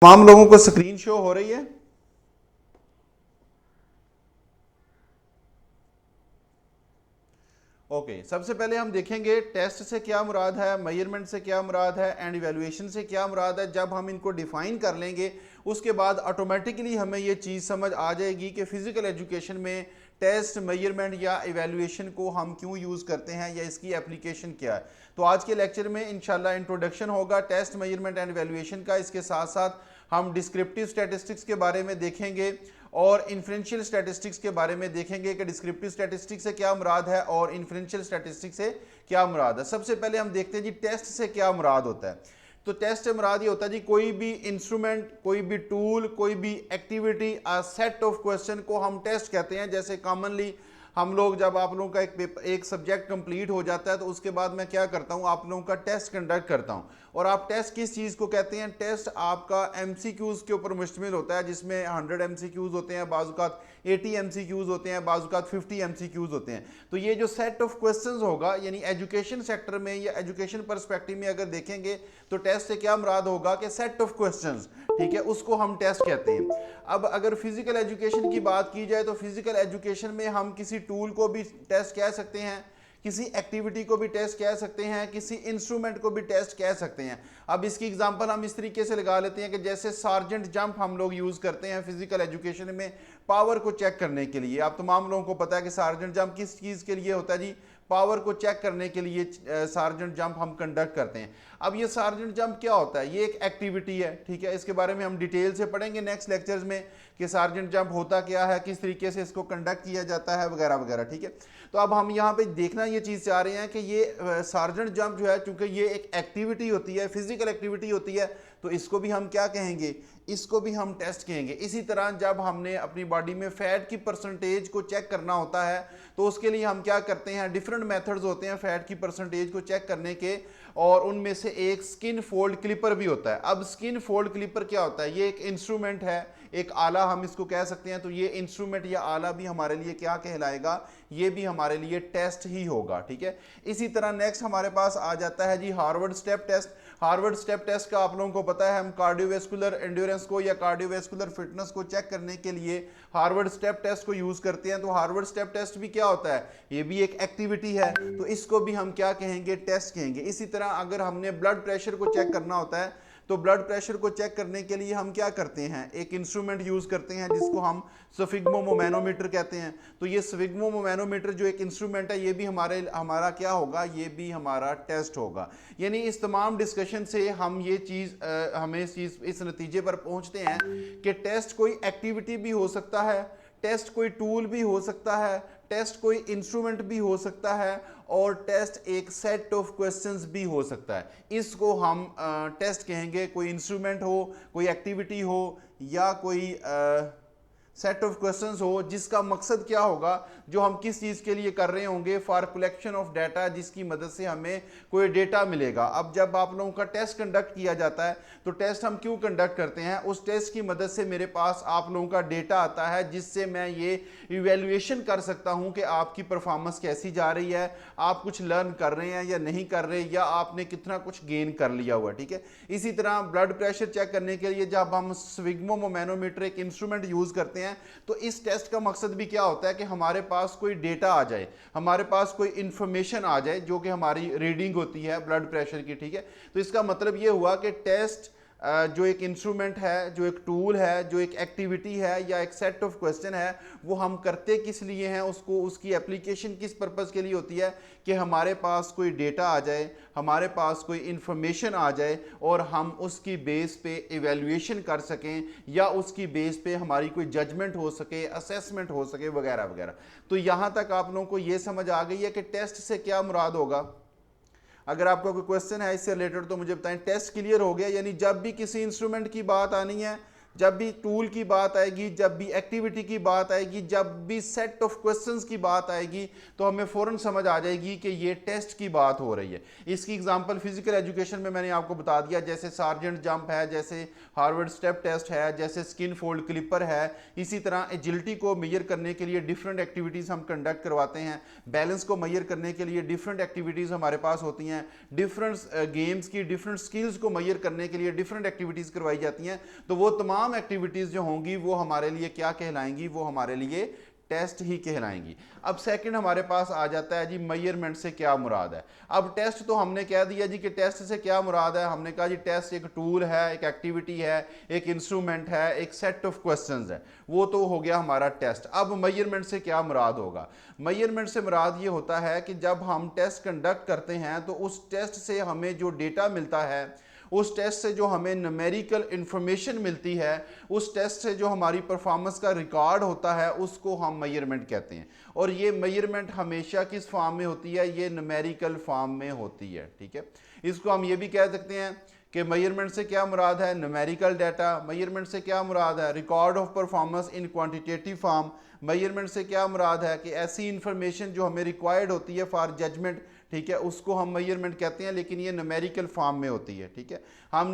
तमाम लोगों को स्क्रीन शो हो रही है? ओके, सबसे पहले हम देखेंगे टेस्ट से क्या मुराद है, मेजरमेंट से क्या मुराद है एंड इवैल्यूएशन से क्या मुराद है। जब हम इनको डिफाइन कर लेंगे उसके बाद ऑटोमेटिकली हमें ये चीज़ समझ आ जाएगी कि फिजिकल एजुकेशन में टेस्ट, मेजरमेंट या इवैल्यूएशन को हम क्यों यूज़ करते हैं या इसकी एप्लीकेशन क्या है। तो आज के लेक्चर में इंशाल्लाह इंट्रोडक्शन होगा टेस्ट, मेजरमेंट एंड इवैल्यूएशन का। इसके साथ साथ हम डिस्क्रिप्टिव स्टैटिस्टिक्स के बारे में देखेंगे और इन्फ्रेंशियल स्टैटिस्टिक्स के बारे में देखेंगे कि डिस्क्रिप्टिव स्टैटिस्टिक्स से क्या मुराद है और इन्फ्रेंशियल स्टैटिस्टिक्स से क्या मुराद है। सबसे पहले हम देखते हैं जी टेस्ट से क्या मुराद होता है। तो टेस्ट से मुराद ये होता है जी कोई भी इंस्ट्रूमेंट, कोई भी टूल, कोई भी activity, a set of question को हम टेस्ट कहते हैं। जैसे कॉमनली हम लोग, जब आप लोगों का एक सब्जेक्ट कंप्लीट हो जाता है तो उसके बाद मैं क्या करता हूं, आप लोगों का टेस्ट कंडक्ट करता हूं। और आप टेस्ट किस चीज़ को कहते हैं? टेस्ट आपका एमसीक्यूज़ के ऊपर मुश्तमिल होता है, जिसमें 100 एमसीक्यूज़ होते हैं, बाज़-ओ-क़ात 80 एमसीक्यूज़ होते हैं, बाज़-ओ-क़ात 50 एमसीक्यूज़ होते हैं। तो ये जो सेट ऑफ क्वेश्चंस होगा, यानी एजुकेशन सेक्टर में या एजुकेशन पर्सपेक्टिव में अगर देखेंगे तो टेस्ट से क्या मुराद होगा कि सेट ऑफ क्वेश्चंस, ठीक है, उसको हम टेस्ट कहते हैं। अब अगर फिजिकल एजुकेशन की बात की जाए तो फिजिकल एजुकेशन में हम किसी टूल को भी टेस्ट कह सकते हैं, किसी एक्टिविटी को भी टेस्ट कह सकते हैं, किसी इंस्ट्रूमेंट को भी टेस्ट कह सकते हैं। अब इसकी एग्जांपल हम इस तरीके से लगा लेते हैं कि जैसे सार्जेंट जंप हम लोग यूज़ करते हैं फिजिकल एजुकेशन में पावर को चेक करने के लिए। आप तमाम लोगों को पता है कि सार्जेंट जंप किस चीज़ के लिए होता है जी? पावर को चेक करने के लिए सार्जेंट जंप हम कंडक्ट करते हैं। अब ये सार्जेंट जंप क्या होता है? ये एक एक्टिविटी है, ठीक है। इसके बारे में हम डिटेल से पढ़ेंगे नेक्स्ट लेक्चर्स में कि सार्जेंट जंप होता क्या है, किस तरीके से इसको कंडक्ट किया जाता है, वगैरह वगैरह, ठीक है। तो अब हम यहाँ पे देखना ये चीज़ चाह रहे हैं कि ये सार्जेंट जंप जो है, चूंकि ये एक एक्टिविटी होती है, फिजिकल एक्टिविटी होती है, तो इसको भी हम क्या कहेंगे? इसको भी हम टेस्ट कहेंगे। इसी तरह जब हमने अपनी बॉडी में फैट की परसेंटेज को चेक करना होता है तो उसके लिए हम क्या करते हैं? डिफरेंट मेथड्स होते हैं फैट की परसेंटेज को चेक करने के, और उनमें से एक स्किन फोल्ड क्लिपर भी होता है। अब स्किन फोल्ड क्लिपर क्या होता है? ये एक इंस्ट्रूमेंट है, एक आला हम इसको कह सकते हैं। तो ये इंस्ट्रूमेंट या आला भी हमारे लिए क्या कहलाएगा? ये भी हमारे लिए टेस्ट ही होगा, ठीक है। इसी तरह नेक्स्ट हमारे पास आ जाता है ji Harvard step test. Harvard step test का आप लोगों को पता है, हम कार्डियोवैस्कुलर एंड्योरेंस को या कार्डियोवैस्कुलर फिटनेस को चेक करने के लिए हार्वर्ड स्टेप टेस्ट को यूज करते हैं। तो हार्वर्ड स्टेप टेस्ट भी क्या होता है? ये भी एक एक्टिविटी है, तो इसको भी हम क्या कहेंगे? टेस्ट कहेंगे। इसी तरह अगर हमने ब्लड प्रेशर को चेक करना होता है तो ब्लड प्रेशर को चेक करने के लिए हम क्या करते हैं? एक इंस्ट्रूमेंट यूज करते हैं जिसको हम स्फिग्मोमैनोमीटर कहते हैं। तो ये स्फिग्मोमैनोमीटर जो एक इंस्ट्रूमेंट है, ये भी हमारा क्या होगा? ये भी हमारा टेस्ट होगा। यानी इस तमाम डिस्कशन से हम ये चीज़ हमें इस नतीजे पर पहुंचते हैं कि टेस्ट कोई एक्टिविटी भी हो सकता है, टेस्ट कोई टूल भी हो सकता है, टेस्ट कोई इंस्ट्रूमेंट भी हो सकता है, और टेस्ट एक सेट ऑफ क्वेश्चंस भी हो सकता है। इसको हम टेस्ट कहेंगे। कोई इंस्ट्रूमेंट हो, कोई एक्टिविटी हो, या कोई सेट ऑफ क्वेश्चंस हो, जिसका मकसद क्या होगा? जो हम किस चीज़ के लिए कर रहे होंगे? फॉर कलेक्शन ऑफ डाटा, जिसकी मदद से हमें कोई डेटा मिलेगा। अब जब आप लोगों का टेस्ट कंडक्ट किया जाता है तो टेस्ट हम क्यों कंडक्ट करते हैं? उस टेस्ट की मदद से मेरे पास आप लोगों का डेटा आता है, जिससे मैं ये इवेल्युएशन कर सकता हूं कि आपकी परफॉर्मेंस कैसी जा रही है, आप कुछ लर्न कर रहे हैं या नहीं कर रहे, या आपने कितना कुछ गेन कर लिया हुआ, ठीक है। इसी तरह ब्लड प्रेशर चेक करने के लिए जब हम स्फिग्मोमैनोमीटर एक इंस्ट्रूमेंट यूज करते हैं, तो इस टेस्ट का मकसद भी क्या होता है कि हमारे पास कोई डेटा आ जाए, हमारे पास कोई इंफॉर्मेशन आ जाए जो कि हमारी रीडिंग होती है ब्लड प्रेशर की, ठीक है। तो इसका मतलब ये हुआ कि टेस्ट जो एक इंस्ट्रूमेंट है, जो एक टूल है, जो एक एक्टिविटी है या एक सेट ऑफ क्वेश्चन है, वो हम करते किस लिए हैं? उसको, उसकी एप्लीकेशन किस पर्पस के लिए होती है? कि हमारे पास कोई डेटा आ जाए, हमारे पास कोई इंफॉर्मेशन आ जाए, और हम उसकी बेस पे इवैल्यूएशन कर सकें, या उसकी बेस पे हमारी कोई जजमेंट हो सके, असेसमेंट हो सके, वगैरह वगैरह। तो यहाँ तक आप लोगों को ये समझ आ गई है कि टेस्ट से क्या मुराद होगा। अगर आपका कोई क्वेश्चन है इससे रिलेटेड तो मुझे बताएं। टेस्ट क्लियर हो गया? यानी जब भी किसी इंस्ट्रूमेंट की बात आनी है, जब भी टूल की बात आएगी, जब भी एक्टिविटी की बात आएगी, जब भी सेट ऑफ क्वेश्चंस की बात आएगी, तो हमें फ़ौरन समझ आ जाएगी कि ये टेस्ट की बात हो रही है। इसकी एग्जांपल फिजिकल एजुकेशन में मैंने आपको बता दिया, जैसे सार्जेंट जंप है, जैसे हार्वर्ड स्टेप टेस्ट है, जैसे स्किन फोल्ड क्लिपर है। इसी तरह एजिलिटी को मेजर करने के लिए डिफरेंट एक्टिविटीज़ हम कंडक्ट करवाते हैं, बैलेंस को मेजर करने के लिए डिफरेंट एक्टिविटीज़ हमारे पास होती हैं, डिफरेंट गेम्स की डिफरेंट स्किल्स को मेजर करने के लिए डिफरेंट एक्टिविटीज़ करवाई जाती हैं। तो वो तमाम एक्टिविटीज़ जो होंगी वो हमारे लिए क्या कहलाएंगी, वो हमारे लिए टेस्ट ही कहलाएंगी। अब सेकंड हमारे पास आ जाता है जी मेजरमेंट से क्या मुराद है। अब टेस्ट तो हमने कह दिया जी कि टेस्ट से क्या मुराद है। हमने कहा जी टेस्ट एक टूल है, एक एक्टिविटी है, एक इंस्ट्रूमेंट है, एक सेट ऑफ क्वेश्चंस है, वो तो हो गया हमारा टेस्ट। अब मेजरमेंट से क्या मुराद होगा। मेजरमेंट से मुराद ये होता है कि जब हम टेस्ट कंडक्ट करते हैं तो उस टेस्ट से हमें जो डेटा मिलता है, उस टेस्ट से जो हमें न्यूमेरिकल इंफॉर्मेशन मिलती है, उस टेस्ट से जो हमारी परफॉर्मेंस का रिकॉर्ड होता है, उसको हम मेजरमेंट कहते हैं। और ये मेजरमेंट हमेशा किस फॉर्म में होती है, ये न्यूमेरिकल फॉर्म में होती है। ठीक है, इसको हम ये भी कह सकते हैं कि मेजरमेंट से क्या मुराद है, न्यूमेरिकल डाटा। मेजरमेंट से क्या मुराद है, record of performance in quantitative form. Measurement से क्या मुराद है कि ऐसी इंफॉर्मेशन जो हमें रिक्वायर्ड होती है फॉर जजमेंट, ठीक है, उसको हम मेजरमेंट कहते हैं, लेकिन ये न्यूमेरिकल फॉर्म में होती है। ठीक है, हम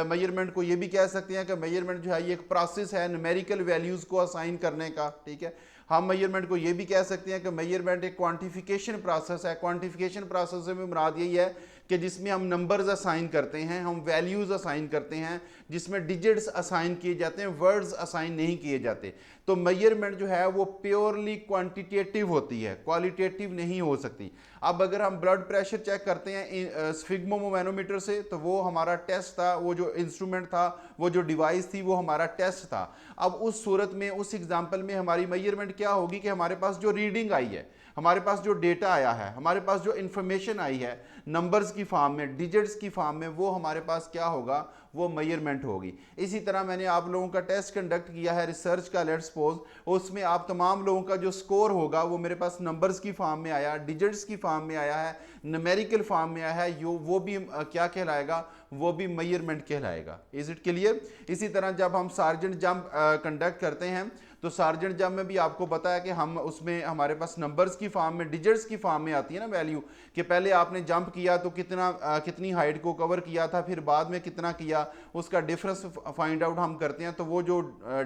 मेजरमेंट को ये भी कह सकते हैं कि मेजरमेंट जो है ये एक प्रोसेस है न्यूमेरिकल वैल्यूज़ को असाइन करने का। ठीक है, हम मेजरमेंट को ये भी कह सकते हैं कि मेजरमेंट एक क्वांटिफिकेशन प्रोसेस है। क्वांटिफिकेशन प्रोसेस में मुराद यही है कि जिसमें हम नंबर्स असाइन करते हैं, हम वैल्यूज़ असाइन करते हैं, जिसमें डिजिट्स असाइन किए जाते हैं, वर्ड्स असाइन नहीं किए जाते। तो मेजरमेंट जो है वो प्योरली क्वांटिटेटिव होती है, क्वालिटेटिव नहीं हो सकती। अब अगर हम ब्लड प्रेशर चेक करते हैं स्फिग्मोमैनोमीटर से, तो वो हमारा टेस्ट था, वो जो इंस्ट्रूमेंट था, वो जो डिवाइस थी, वो हमारा टेस्ट था। अब उस सूरत में, उस एग्जाम्पल में हमारी मेजरमेंट क्या होगी कि हमारे पास जो रीडिंग आई है, हमारे पास जो डेटा आया है, हमारे पास जो इंफॉर्मेशन आई है नंबर्स की फॉर्म में, डिजिट्स की फॉर्म में, वो हमारे पास क्या होगा, वो मेजरमेंट होगी। इसी तरह मैंने आप लोगों का टेस्ट कंडक्ट किया है रिसर्च का, लेट्स सपोज, उसमें आप तमाम लोगों का जो स्कोर होगा वो मेरे पास नंबर्स की फॉर्म में आया, डिजिट्स की फॉर्म में आया है, न्यूमेरिकल फॉर्म में आया है, वो भी क्या कहलाएगा, वो भी मेजरमेंट कहलाएगा। Is it clear. इसी तरह जब हम सार्जेंट जंप कंडक्ट करते हैं, तो सार्जेंट जंप में भी आपको पता है कि हम उसमें हमारे पास नंबर्स की फॉर्म में, डिजिट्स की फॉर्म में आती है ना वैल्यू, कि पहले आपने जंप किया तो कितनी हाइट को कवर किया था, फिर बाद में कितना किया, उसका डिफरेंस फाइंड आउट हम करते हैं। तो वो जो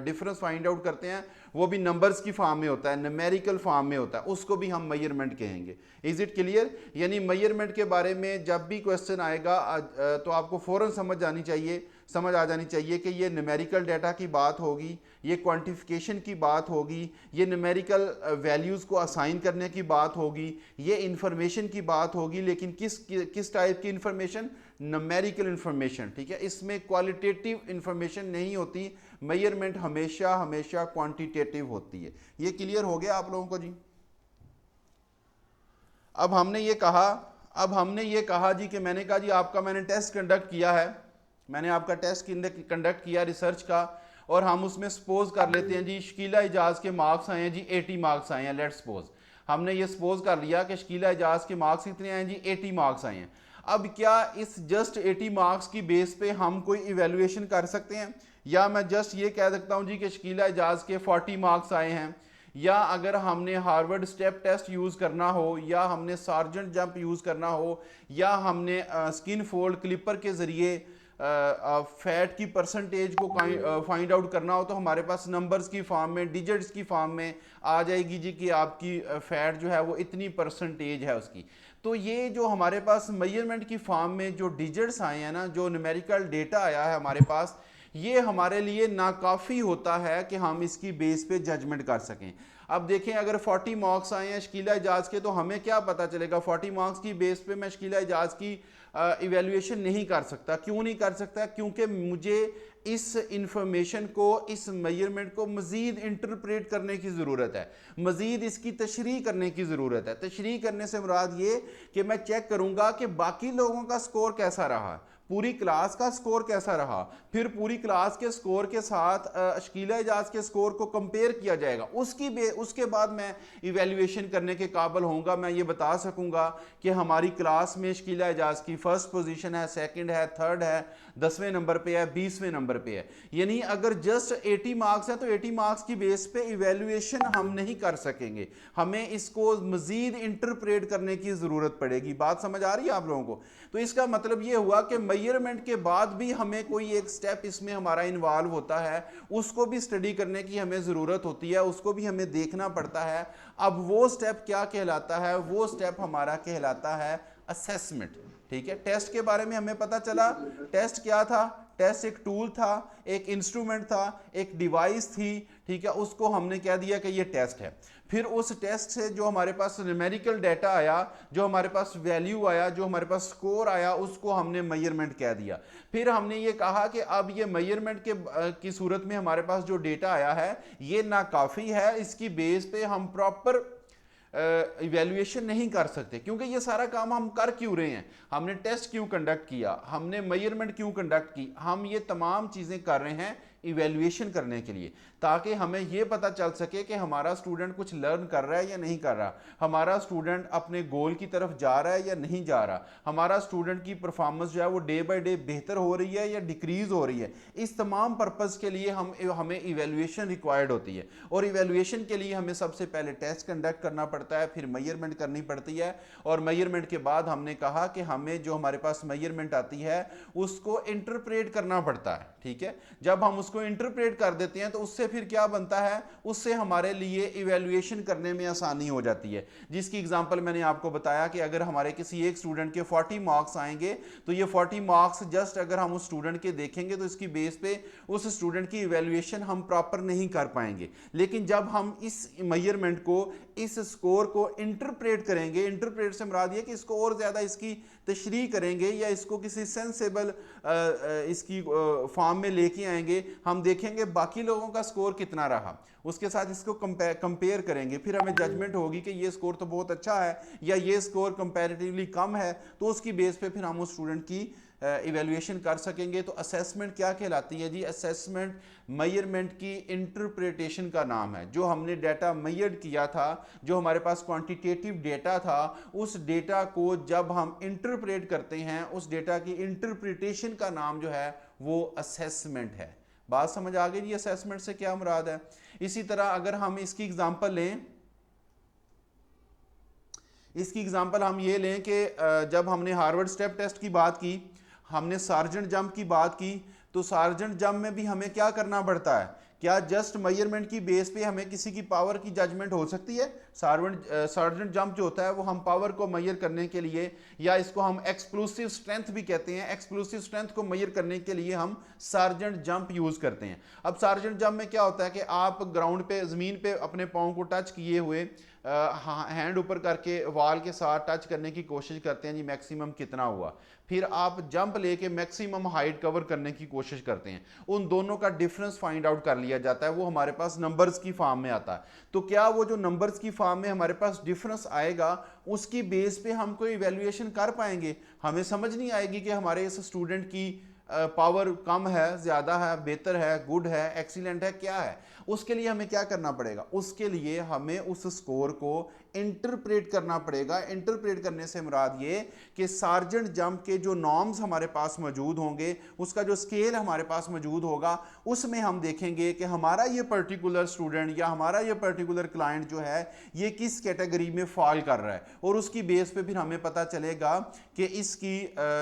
डिफरेंस फाइंड आउट करते हैं वो भी नंबर्स की फॉर्म में होता है, न्यूमेरिकल फॉर्म में होता है, उसको भी हम मेजरमेंट कहेंगे। Is it clear. यानी मेजरमेंट के बारे में जब भी क्वेश्चन आएगा तो आपको फौरन समझ आ जानी चाहिए कि ये न्यूमेरिकल डाटा की बात होगी, ये क्वांटिफिकेशन की बात होगी, ये न्यूमेरिकल वैल्यूज़ को असाइन करने की बात होगी, ये इंफॉर्मेशन की बात होगी, लेकिन किस टाइप की इंफॉर्मेशन, न्यूमेरिकल इंफॉर्मेशन। ठीक है, इसमें क्वालिटेटिव इंफॉर्मेशन नहीं होती, मेजरमेंट हमेशा क्वांटिटेटिव होती है। ये क्लियर हो गया आप लोगों को जी। अब हमने ये कहा जी कि मैंने कहा जी मैंने टेस्ट कंडक्ट किया है, मैंने आपका टेस्ट कंडक्ट किया रिसर्च का, और हम उसमें सपोज कर लेते हैं जी शकीला एजाज के मार्क्स आए हैं जी 80 मार्क्स आए हैं। लेट्स सपोज हमने ये सपोज कर लिया कि शकीला एजाज के मार्क्स कितने आए हैं जी 80 मार्क्स आए हैं। अब क्या इस जस्ट 80 मार्क्स की बेस पे हम कोई इवेल्युएशन कर सकते हैं, या मैं जस्ट ये कह सकता हूँ जी कि शकीला एजाज के 40 मार्क्स आए हैं, या अगर हमने हार्वर्ड स्टेप टेस्ट यूज़ करना हो, या हमने सार्जेंट जंप यूज़ करना हो, या हमने स्किन फोल्ड क्लिपर के ज़रिए फैट की परसेंटेज को फाइंड आउट करना हो, तो हमारे पास नंबर्स की फॉर्म में, डिजिट्स की फॉर्म में आ जाएगी जी कि आपकी फैट जो है वो इतनी परसेंटेज है उसकी। तो ये जो हमारे पास मेजरमेंट की फॉर्म में जो डिजिट्स आए हैं ना, जो न्यूमेरिकल डेटा आया है हमारे पास, ये हमारे लिए नाकाफ़ी होता है कि हम इसकी बेस पे जजमेंट कर सकें। अब देखें अगर 40 मार्क्स आए हैं शकीला एजाज के, तो हमें क्या पता चलेगा 40 मार्क्स की बेस पे मैं शकीला एजाज की इवेल्युएशन नहीं कर सकता। क्यों नहीं कर सकता? क्योंकि मुझे इस इंफॉर्मेशन को, इस मेजरमेंट को मज़ीद इंटरप्रेट करने की ज़रूरत है, मज़ीद इसकी तशरीह करने की ज़रूरत है। तशरीह करने से मुराद ये कि मैं चेक करूँगा कि बाकी लोगों का स्कोर कैसा रहा, पूरी क्लास का स्कोर कैसा रहा, फिर पूरी क्लास के स्कोर के साथ शकीला एजाज के स्कोर को कंपेयर किया जाएगा। उसके बाद मैं इवेल्युएशन करने के काबिल होऊंगा, मैं ये बता सकूंगा कि हमारी क्लास में शकीला एजाज की फर्स्ट पोजीशन है, सेकंड है, थर्ड है, 10वें नंबर पे है, 20वें नंबर पे है। यानी अगर जस्ट 80 मार्क्स है तो 80 मार्क्स की बेस पे इवेल्युएशन हम नहीं कर सकेंगे, हमें इसको मजीद इंटरप्रेट करने की जरूरत पड़ेगी। बात समझ आ रही है आप लोगों को? तो इसका मतलब ये हुआ कि मेजरमेंट के बाद भी हमें कोई एक स्टेप इसमें हमारा इन्वॉल्व होता है, उसको भी स्टडी करने की हमें जरूरत होती है, उसको भी हमें देखना पड़ता है। अब वो स्टेप क्या कहलाता है? वो स्टेप हमारा कहलाता है असेसमेंट। ठीक है, टेस्ट के बारे में हमें पता चला। टेस्ट क्या था? टेस्ट एक टूल था, एक इंस्ट्रूमेंट था, एक डिवाइस थी। ठीक है, उसको हमने कह दिया कि ये टेस्ट है। फिर उस टेस्ट से जो हमारे पास न्यूमेरिकल डाटा आया, जो हमारे पास वैल्यू आया, जो हमारे पास स्कोर आया, उसको हमने मेजरमेंट कह दिया। फिर हमने ये कहा कि अब ये मेजरमेंट की सूरत में हमारे पास जो डेटा आया है ये नाकाफी है, इसकी बेस पे हम प्रॉपर इवेल्युएशन नहीं कर सकते। क्योंकि ये सारा काम हम कर क्यों रहे हैं? हमने टेस्ट क्यों कंडक्ट किया, हमने मेजरमेंट क्यों कंडक्ट की? हम ये तमाम चीज़ें कर रहे हैं इवेल्युएशन करने के लिए, ताकि हमें यह पता चल सके कि हमारा स्टूडेंट कुछ लर्न कर रहा है या नहीं कर रहा, हमारा स्टूडेंट अपने गोल की तरफ जा रहा है या नहीं जा रहा, हमारा स्टूडेंट की परफॉर्मेंस जो है वो डे बाय डे बेहतर हो रही है या डिक्रीज हो रही है। इस तमाम पर्पज़ के लिए हमें इवेल्युएशन रिक्वायर्ड होती है, और इवेल्युएशन के लिए हमें सबसे पहले टेस्ट कंडक्ट करना पड़ता है, फिर मेजरमेंट करनी पड़ती है, और मेजरमेंट के बाद हमने कहा कि हमें जो हमारे पास मेजरमेंट आती है उसको इंटरप्रेट करना पड़ता है। ठीक है, जब हम उसको इंटरप्रेट कर देते हैं तो उससे फिर क्या बनता है? उससे हमारे लिए इवेल्युएशन करने में आसानी हो जाती है। जिसकी एग्जांपल मैंने आपको बताया कि अगर हमारे किसी एक स्टूडेंट के 40 मार्क्स आएंगे तो ये 40 मार्क्स जस्ट अगर हम उस स्टूडेंट के देखेंगे तो इसकी बेस पे उस स्टूडेंट की इवेल्युएशन हम प्रॉपर नहीं कर पाएंगे। लेकिन जब हम इस मेजरमेंट को, इस स्कोर को इंटरप्रेट करेंगे, इंटरप्रेट से मुराद ये कि इसको और ज्यादा इसकी तशरीह करेंगे या इसको किसी सेंसेबल इसकी फॉर्म में लेके आएंगे, हम देखेंगे बाकी लोगों का स्कोर कितना रहा, उसके साथ इसको कंपेयर करेंगे, फिर हमें जजमेंट होगी कि ये स्कोर तो बहुत अच्छा है या ये स्कोर कंपैरेटिवली कम है, तो उसकी बेस पे फिर हम उस स्टूडेंट की इवेल्युएशन कर सकेंगे। तो असेसमेंट क्या कहलाती है जी? असेसमेंट मेजरमेंट की इंटरप्रिटेशन का नाम है। जो हमने डाटा मेजर्ड किया था, जो हमारे पास क्वांटिटेटिव डेटा था, उस डेटा को जब हम इंटरप्रेट करते हैं, उस डेटा की इंटरप्रिटेशन का नाम जो है वो असेसमेंट है। बात समझ आ गई जी असेसमेंट से क्या मुराद है? इसी तरह अगर हम इसकी एग्जांपल लें, इसकी एग्जांपल हम ये लें कि जब हमने हार्वर्ड स्टेप टेस्ट की बात की, हमने सार्जेंट जंप की बात की, तो सार्जेंट जंप में भी हमें क्या करना पड़ता है? क्या जस्ट मेजरमेंट की बेस पे हमें किसी की पावर की जजमेंट हो सकती है? सार्जेंट जंप जो होता है वो हम पावर को मेजर करने के लिए, या इसको हम एक्सप्लोसिव स्ट्रेंथ भी कहते हैं, एक्सप्लोसिव स्ट्रेंथ को मेजर करने के लिए हम सार्जेंट जंप यूज करते हैं। अब सार्जेंट जंप में क्या होता है कि आप ग्राउंड पे, जमीन पे अपने पाँव को टच किए हुए हैंड ऊपर करके वॉल के साथ टच करने की कोशिश करते हैं जी, मैक्सिमम कितना हुआ, फिर आप जंप लेके मैक्सिमम हाइट कवर करने की कोशिश करते हैं। उन दोनों का डिफरेंस फाइंड आउट कर लिया जाता है, वो हमारे पास नंबर्स की फॉर्म में आता है। तो क्या वो जो नंबर्स की फॉर्म में हमारे पास डिफरेंस आएगा, उसकी बेस पे हम कोई इवैल्यूएशन कर पाएंगे? हमें समझ नहीं आएगी कि हमारे इस स्टूडेंट की पावर कम है, ज़्यादा है, बेहतर है, गुड है, एक्सीलेंट है, क्या है? उसके लिए हमें क्या करना पड़ेगा? उसके लिए हमें उस स्कोर को इंटरप्रेट करना पड़ेगा। इंटरप्रेट करने से मुराद ये कि सार्जेंट जंप के जो नॉर्म्स हमारे पास मौजूद होंगे, उसका जो स्केल हमारे पास मौजूद होगा, उसमें हम देखेंगे कि हमारा ये पर्टिकुलर स्टूडेंट या हमारा ये पर्टिकुलर क्लाइंट जो है ये किस कैटेगरी में फॉल कर रहा है, और उसकी बेस पे फिर हमें पता चलेगा कि इसकी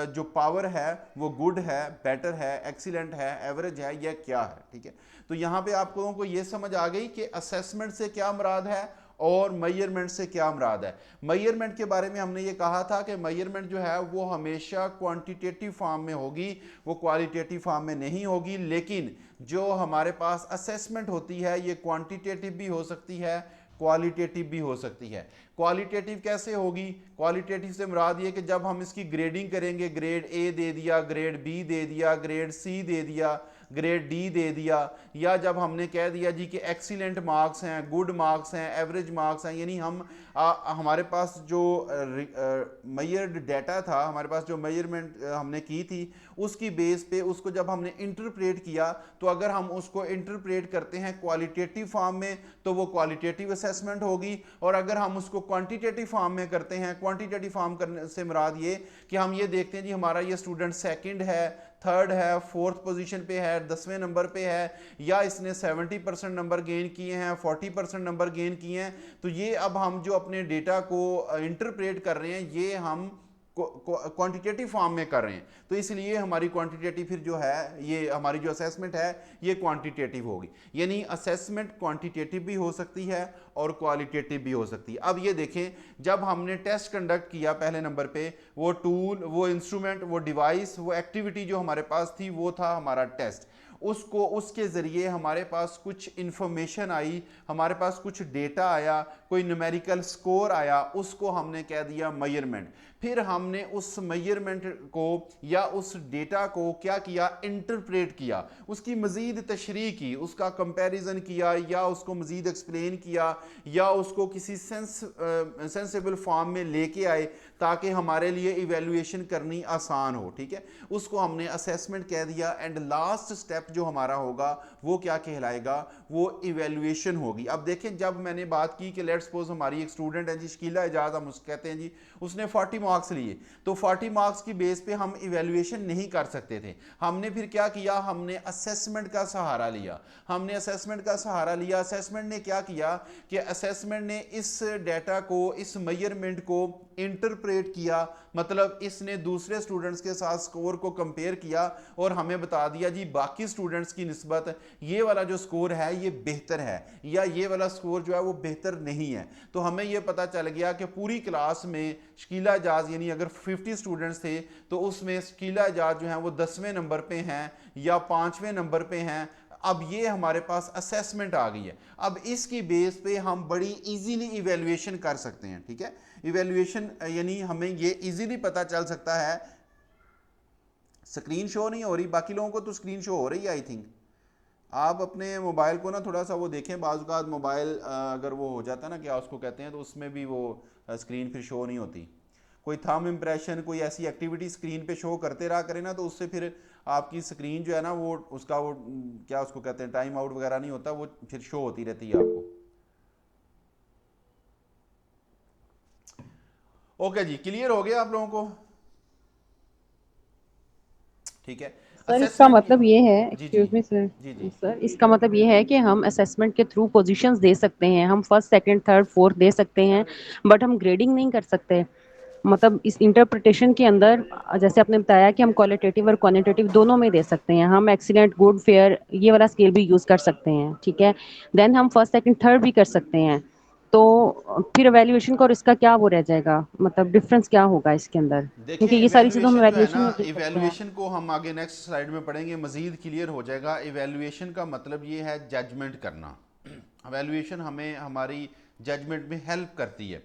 जो पावर है वो गुड है, बेटर है, एक्सीलेंट है, एवरेज है, या क्या है। ठीक है, तो यहाँ पे आप लोगों को ये समझ आ गई कि असेसमेंट से क्या मुराद है और मेजरमेंट से क्या मुराद है। मेजरमेंट के बारे में हमने ये कहा था कि मेजरमेंट जो है वो हमेशा क्वांटिटेटिव फॉर्म में होगी, वो क्वालिटेटिव फॉर्म में नहीं होगी। लेकिन जो हमारे पास असेसमेंट होती है ये क्वांटिटेटिव भी हो सकती है, क्वालिटेटिव भी हो सकती है। क्वालिटेटिव कैसे होगी? क्वालिटेटिव से मुराद ये कि जब हम इसकी ग्रेडिंग करेंगे, ग्रेड ए दे दिया, ग्रेड बी दे दिया, ग्रेड सी दे दिया, ग्रेड डी दे दिया, या जब हमने कह दिया जी कि एक्सीलेंट मार्क्स हैं, गुड मार्क्स हैं, एवरेज मार्क्स हैं, यानी हम हमारे पास जो मेजर्ड डाटा था, हमारे पास जो मेजरमेंट हमने की थी, उसकी बेस पे उसको जब हमने इंटरप्रेट किया, तो अगर हम उसको इंटरप्रेट करते हैं क्वालिटेटिव फॉर्म में तो वो क्वालिटेटिव असेसमेंट होगी, और अगर हम उसको क्वांटिटेटिव फॉर्म में करते हैं, क्वांटिटेटिव फॉर्म करने से मुराद ये कि हम ये देखते हैं जी हमारा ये स्टूडेंट सेकंड है, थर्ड है, फोर्थ पोजीशन पे है, 10वें नंबर पे है, या इसने 70% नंबर गेन किए हैं, 40% नंबर गेन किए हैं, तो ये अब हम जो अपने डेटा को इंटरप्रेट कर रहे हैं ये हम क्वांटिटेटिव फॉर्म में कर रहे हैं, तो इसलिए हमारी क्वांटिटेटिव फिर जो है, ये हमारी जो असेसमेंट है ये क्वांटिटेटिव होगी। यानी असेसमेंट क्वांटिटेटिव भी हो सकती है और क्वालिटेटिव भी हो सकती है। अब ये देखें, जब हमने टेस्ट कंडक्ट किया पहले नंबर पे, वो टूल, वो इंस्ट्रूमेंट, वो डिवाइस, वो एक्टिविटी जो हमारे पास थी वो था हमारा टेस्ट। उसको, उसके ज़रिए हमारे पास कुछ इंफॉर्मेशन आई, हमारे पास कुछ डेटा आया, कोई न्यूमेरिकल स्कोर आया, उसको हमने कह दिया मेजरमेंट। फिर हमने उस मेजरमेंट को या उस डेटा को क्या किया, इंटरप्रेट किया, उसकी मज़ीद तशरीह की, उसका कंपैरिजन किया, या उसको मज़ीद एक्सप्लेन किया, या उसको किसी सेंसेबल फॉर्म में लेके आए ताकि हमारे लिए इवेल्युएशन करनी आसान हो। ठीक है, उसको हमने असेसमेंट कह दिया। एंड लास्ट स्टेप जो हमारा होगा वो क्या कहलाएगा, वो इवेल्युएशन होगी। अब देखें, जब मैंने बात की कि लेट्स सपोज हमारी एक स्टूडेंट है जी, शकीला एजाज हम उसको कहते हैं जी, उसने 40 मार्क्स लिए, तो 40 मार्क्स की बेस पे हम इवेल्युएशन नहीं कर सकते थे। हमने फिर क्या किया, हमने असेसमेंट का सहारा लिया। हमने असेसमेंट का सहारा लिया। असेसमेंट ने क्या किया कि असेसमेंट ने इस डाटा को, इस मेजरमेंट को इंटरप्रेट किया, मतलब इसने दूसरे स्टूडेंट्स के साथ स्कोर को कंपेयर किया और हमें बता दिया जी बाकी स्टूडेंट्स की निस्बत ये वाला जो स्कोर है ये बेहतर है, या ये वाला स्कोर जो है वो बेहतर नहीं है। तो हमें ये पता चल गया कि पूरी क्लास में शकीला एजाज, यानी अगर 50 स्टूडेंट्स थे तो उसमें शकीला एजाज जो हैं वो 10वें नंबर पे हैं या 5वें नंबर पे हैं। अब ये हमारे पास असेसमेंट आ गई है। अब इसकी बेस पे हम बड़ी इजीली इवेल्युएशन कर सकते हैं। ठीक है, इवेल्युएशन यानी हमें ये इजीली पता चल सकता है। स्क्रीन शो नहीं हो रही, बाकी लोगों को तो स्क्रीन शो हो रही है आई थिंक। आप अपने मोबाइल को ना थोड़ा सा वो देखें, बाज़ मोबाइल अगर वो हो जाता है ना, क्या उसको कहते हैं, तो उसमें भी वो स्क्रीन फिर शो नहीं होती। कोई थंब इम्प्रेशन, कोई ऐसी एक्टिविटी स्क्रीन पे शो करते रहा करें ना, तो उससे फिर आपकी स्क्रीन जो है ना वो उसका वो क्या उसको कहते हैं, टाइम आउट वगैरह नहीं होता, वो फिर शो होती रहती है आपको। ओके जी, क्लियर हो गया आप लोगों को? ठीक है, सर इसका असेसमेंट। मतलब ये है, जी जी एक्सक्यूज मी सर, जी जी। सर इसका मतलब ये है कि हम असेसमेंट के थ्रू पोजीशंस दे सकते हैं, हम फर्स्ट सेकंड थर्ड फोर्थ दे सकते हैं, बट हम ग्रेडिंग नहीं कर सकते। मतलब इस इंटरप्रिटेशन के अंदर जैसे आपने बताया कि हम क्वालिटेटिव और क्वांटिटेटिव दोनों में दे सकते हैं, हम एक्सीलेंट गुड फेयर ये वाला स्केल भी यूज़ कर सकते हैं। ठीक है, देन हम फर्स्ट सेकंड थर्ड भी कर सकते हैं। तो फिर वैल्यूएशन का और इसका क्या वो रह जाएगा, मतलब डिफरेंस क्या होगा इसके अंदर, क्योंकि देखिए, ये सारी चीज़ें हम इवेल्युएशन जो है वैल्यूएशन ना, में दे सकते हैं। इवेल्युएशन को हम आगे नेक्स्ट स्लाइड में पढ़ेंगे, मज़ीद क्लियर हो जाएगा। इवेल्युएशन का मतलब ये है जजमेंट करना। इवेल्युएशन हमें हमारी जजमेंट में हेल्प करती है।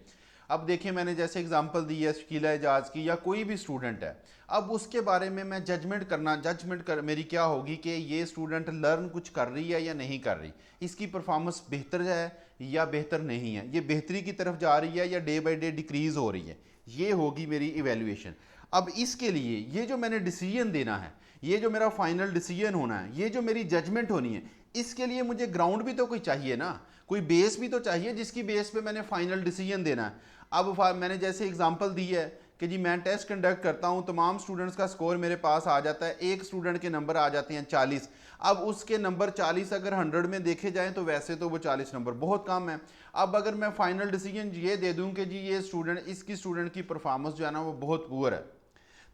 अब देखिए, मैंने जैसे एग्जांपल दी है शकीला एजाज की, या कोई भी स्टूडेंट है, अब उसके बारे में मैं जजमेंट कर मेरी क्या होगी कि ये स्टूडेंट लर्न कुछ कर रही है या नहीं कर रही, इसकी परफॉर्मेंस बेहतर है या बेहतर नहीं है, ये बेहतरी की तरफ जा रही है या डे बाई डे डिक्रीज हो रही है, ये होगी मेरी इवेल्युएशन। अब इसके लिए ये जो मैंने डिसीजन देना है, ये जो मेरा फाइनल डिसीजन होना है, ये जो मेरी जजमेंट होनी है, इसके लिए मुझे ग्राउंड भी तो कोई चाहिए ना, कोई बेस भी तो चाहिए जिसकी बेस पे मैंने फाइनल डिसीजन देना है। अब मैंने जैसे एग्जांपल दी है कि जी मैं टेस्ट कंडक्ट करता हूँ, तमाम स्टूडेंट्स का स्कोर मेरे पास आ जाता है, एक स्टूडेंट के नंबर आ जाते हैं 40। अब उसके नंबर 40 अगर 100 में देखे जाएं तो वैसे तो वो 40 नंबर बहुत कम है। अब अगर मैं फाइनल डिसीजन ये दे दूं कि जी ये स्टूडेंट, इसकी स्टूडेंट की परफॉर्मेंस जो है ना वो बहुत पुअर है,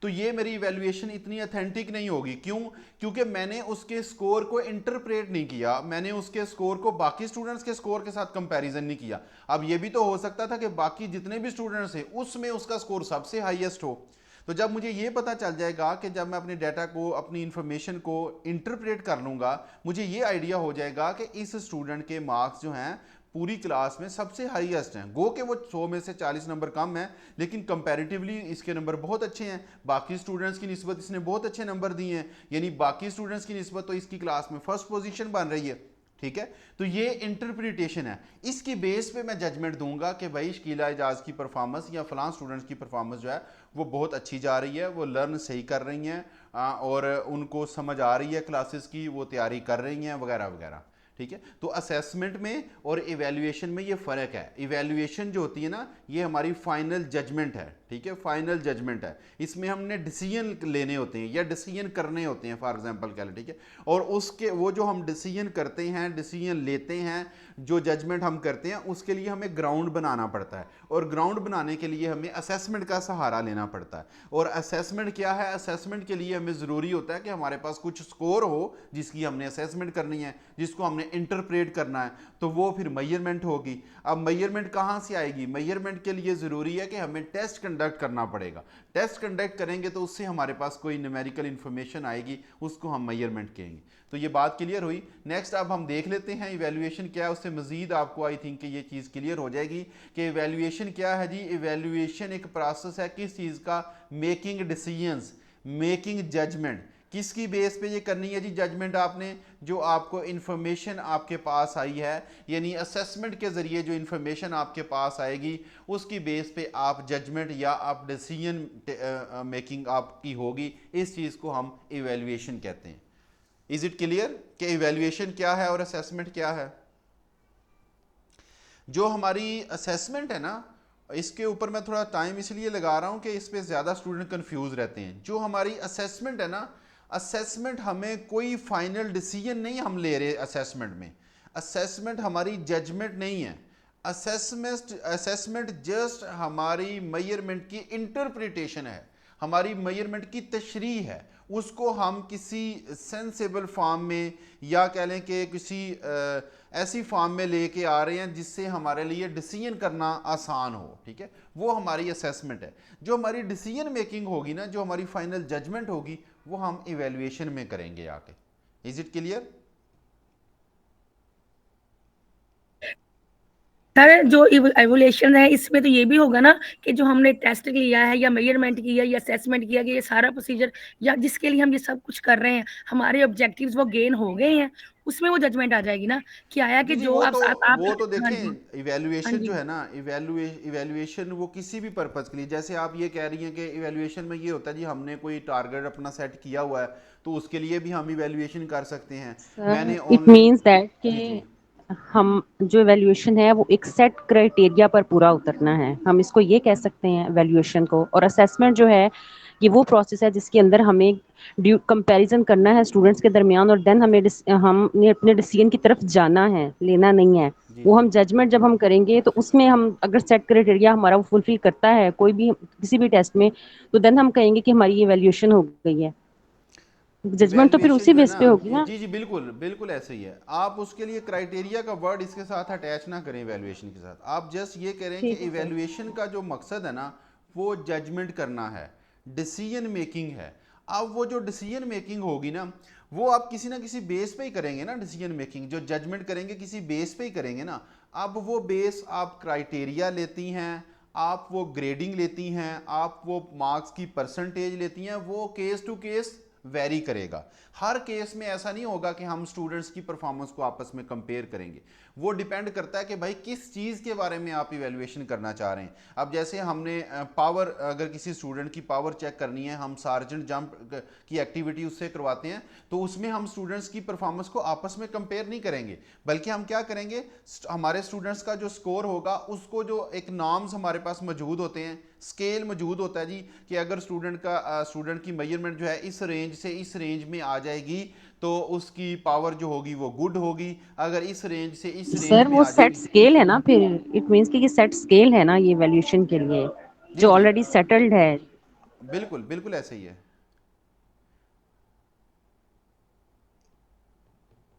तो ये मेरी इवैल्यूएशन इतनी अथेंटिक नहीं होगी। क्यों? क्योंकि मैंने उसके स्कोर को इंटरप्रेट नहीं किया, मैंने उसके स्कोर को बाकी स्टूडेंट्स के स्कोर के साथ कंपैरिजन नहीं किया। अब ये भी तो हो सकता था कि बाकी जितने भी स्टूडेंट्स हैं उसमें उसका स्कोर सबसे हाईएस्ट हो। तो जब मुझे ये पता चल जाएगा कि जब मैं अपने डाटा को, अपनी इंफॉर्मेशन को इंटरप्रेट कर लूँगा, मुझे ये आइडिया हो जाएगा कि इस स्टूडेंट के मार्क्स जो हैं पूरी क्लास में सबसे हाईएस्ट हैं। गो के वो 100 में से 40 नंबर कम है, लेकिन कंपैरेटिवली इसके नंबर बहुत अच्छे हैं। बाकी स्टूडेंट्स की निस्बत इसने बहुत अच्छे नंबर दिए हैं, यानी बाकी स्टूडेंट्स की निस्बत तो इसकी क्लास में फर्स्ट पोजीशन बन रही है। ठीक है, तो ये इंटरप्रिटेशन है। इसकी बेस पे मैं जजमेंट दूंगा कि भाई शकीला एजाज की परफॉर्मेंस या फलां स्टूडेंट्स की परफॉर्मेंस जो है वो बहुत अच्छी जा रही है, वो लर्न सही कर रही हैं और उनको समझ आ रही है क्लासेस की, वो तैयारी कर रही हैं वगैरह वगैरह। ठीक है, तो असेसमेंट में और इवैल्यूएशन में ये फ़र्क है। इवैल्यूएशन जो होती है ना, ये हमारी फाइनल जजमेंट है। ठीक है, फाइनल जजमेंट है, इसमें हमने डिसीजन लेने होते हैं या डिसीजन करने होते हैं, फॉर एग्जांपल कह लें। ठीक है, और उसके वो जो हम डिसीजन करते हैं, डिसीजन लेते हैं, जो जजमेंट हम करते हैं, उसके लिए हमें ग्राउंड बनाना पड़ता है, और ग्राउंड बनाने के लिए हमें असेसमेंट का सहारा लेना पड़ता है। और असेसमेंट क्या है? असेसमेंट के लिए हमें ज़रूरी होता है कि हमारे पास कुछ स्कोर हो जिसकी हमने असेसमेंट करनी है, जिसको हमने इंटरप्रेट करना है, तो वो फिर मेजरमेंट होगी। अब मेजरमेंट कहाँ से आएगी? मेजरमेंट के लिए ज़रूरी है कि हमें टेस्ट कंडक्ट करना पड़ेगा। टेस्ट कंडक्ट करेंगे तो उससे हमारे पास कोई न्यूमेरिकल इंफॉर्मेशन आएगी, उसको हम मेजरमेंट कहेंगे। तो ये बात क्लियर हुई। नेक्स्ट अब हम देख लेते हैं इवैल्यूएशन क्या है, उससे मजीद आपको आई थिंक कि ये चीज़ क्लियर हो जाएगी कि इवैल्यूएशन क्या है जी। इवैल्यूएशन एक प्रोसेस है किस चीज़ का? Making decisions, making judgement. किसकी बेस पे ये करनी है जी जजमेंट आपने? जो आपको इन्फॉर्मेशन आपके पास आई है, यानी असेसमेंट के ज़रिए जो इन्फॉर्मेशन आपके पास आएगी, उसकी बेस पे आप जजमेंट या आप डिसीजन मेकिंग आपकी होगी। इस चीज़ को हम इवैल्यूएशन कहते हैं। इज इट क्लियर कि इवैल्यूएशन क्या है और असेसमेंट क्या है? जो हमारी असेसमेंट है ना, इसके ऊपर मैं थोड़ा टाइम इसलिए लगा रहा हूं कि इस पे ज़्यादा स्टूडेंट कंफ्यूज रहते हैं। जो हमारी असेसमेंट है ना, असेसमेंट हमें कोई फाइनल डिसीजन नहीं हम ले रहे असेसमेंट में। असेसमेंट हमारी जजमेंट नहीं है। असेसमेंट जस्ट हमारी मेजरमेंट की इंटरप्रिटेशन है, हमारी मेजरमेंट की तशरीह है। उसको हम किसी सेंसेबल फॉर्म में या कह लें कि किसी ऐसी फॉर्म में लेके आ रहे हैं जिससे हमारे लिए डिसीजन करना आसान हो। ठीक है, वो हमारी असेसमेंट है। जो हमारी डिसीजन मेकिंग होगी ना, जो हमारी फाइनल जजमेंट होगी, वो हम इवैल्यूएशन में करेंगे आके। Is it clear? सर जो एवोल्यूशन है इसमें तो ये भी होगा ना कि जो हमने टेस्ट लिया है या मेजरमेंट किया या असेसमेंट किया, कि ये सारा प्रोसीजर या जिसके लिए हम ये सब कुछ कर रहे हैं, हमारे ऑब्जेक्टिव्स वो गेन हो गए हैं, उसमें वो जजमेंट आ जाएगी ना कि आया कि जी जी, जो आप आप वो तो हाँ जी, देखें, हाँ इवैल्यूएशन जो जी, है ना, इवैल्यूएशन वो किसी भी पर्पज़ के लिए, जैसे आप ये कह रही हैं कि इवैल्यूएशन में ये होता है जी हमने कोई टारगेट अपना सेट किया हुआ है, तो उसके लिए भी हम इवैल्यूएशन कर सकते हैं। सर मैंने इट ऑनलाइन, मीन्स दैट जी जी, कि हम जो एवेल्युएशन है वो एक सेट क्राइटेरिया पर पूरा उतरना है, हम इसको ये कह सकते हैं एवेल्युएशन को। और असेसमेंट जो है ये वो प्रोसेस है जिसके अंदर हमें कंपैरिजन करना है स्टूडेंट्स के दरमियान, और देन हमने अपने डिसीजन की तरफ जाना है, लेना नहीं है। जी वो जी, हम जजमेंट जब हम करेंगे तो उसमें हम अगर सेट क्राइटेरिया हमारा वो फुलफिल करता है कोई भी किसी भी टेस्ट में, तो देन हम कहेंगे कि हमारी एवेल्युएशन हो गई है। जजमेंट तो फिर इवैल्यूएशन उसी जो है बेस ना, पे होगी ना। जी जी, बिल्कुल बिल्कुल ऐसे ही है। आप उसके लिए क्राइटेरिया का वर्ड इसके साथ अटैच ना करें इवैल्यूएशन के साथ, आप जस्ट ये करें कि ठीक है सर। इवैल्यूएशन का जो मकसद है ना, वो जजमेंट करना है, डिसीजन मेकिंग है। अब वो जो डिसीजन मेकिंग होगी ना, वो आप किसी ना किसी बेस पे ही करेंगे ना। डिसीजन मेकिंग जो जजमेंट करेंगे किसी बेस पे ही करेंगे ना। अब वो बेस आप क्राइटेरिया लेती हैं, आप वो ग्रेडिंग लेती हैं, आप वो मार्क्स की परसेंटेज लेती हैं, वो केस टू केस वेरी करेगा। हर केस में ऐसा नहीं होगा कि हम स्टूडेंट्स की परफॉर्मेंस को आपस में कंपेयर करेंगे। वो डिपेंड करता है कि भाई किस चीज़ के बारे में आप इवैल्यूएशन करना चाह रहे हैं। अब जैसे हमने पावर, अगर किसी स्टूडेंट की पावर चेक करनी है, हम सार्जेंट जंप की एक्टिविटी उससे करवाते हैं, तो उसमें हम स्टूडेंट्स की परफॉर्मेंस को आपस में कंपेयर नहीं करेंगे, बल्कि हम क्या करेंगे, हमारे स्टूडेंट्स का जो स्कोर होगा उसको, जो एक नॉर्म्स हमारे पास मौजूद होते हैं, स्केल मौजूद होता है जी, कि अगर स्टूडेंट की मेजरमेंट जो है इस रेंज से इस रेंज में आ जाएगी तो उसकी पावर जो होगी वो गुड होगी, अगर इस रेंज से इस रेंज सर में वो आ सेट जाएगी। स्केल है ना, फिर इट मीन्स कि ये सेट स्केल है ना ये वैल्यूएशन के लिए, जी जो जी, ऑलरेडी सेटल्ड है। बिल्कुल बिल्कुल ऐसे ही है।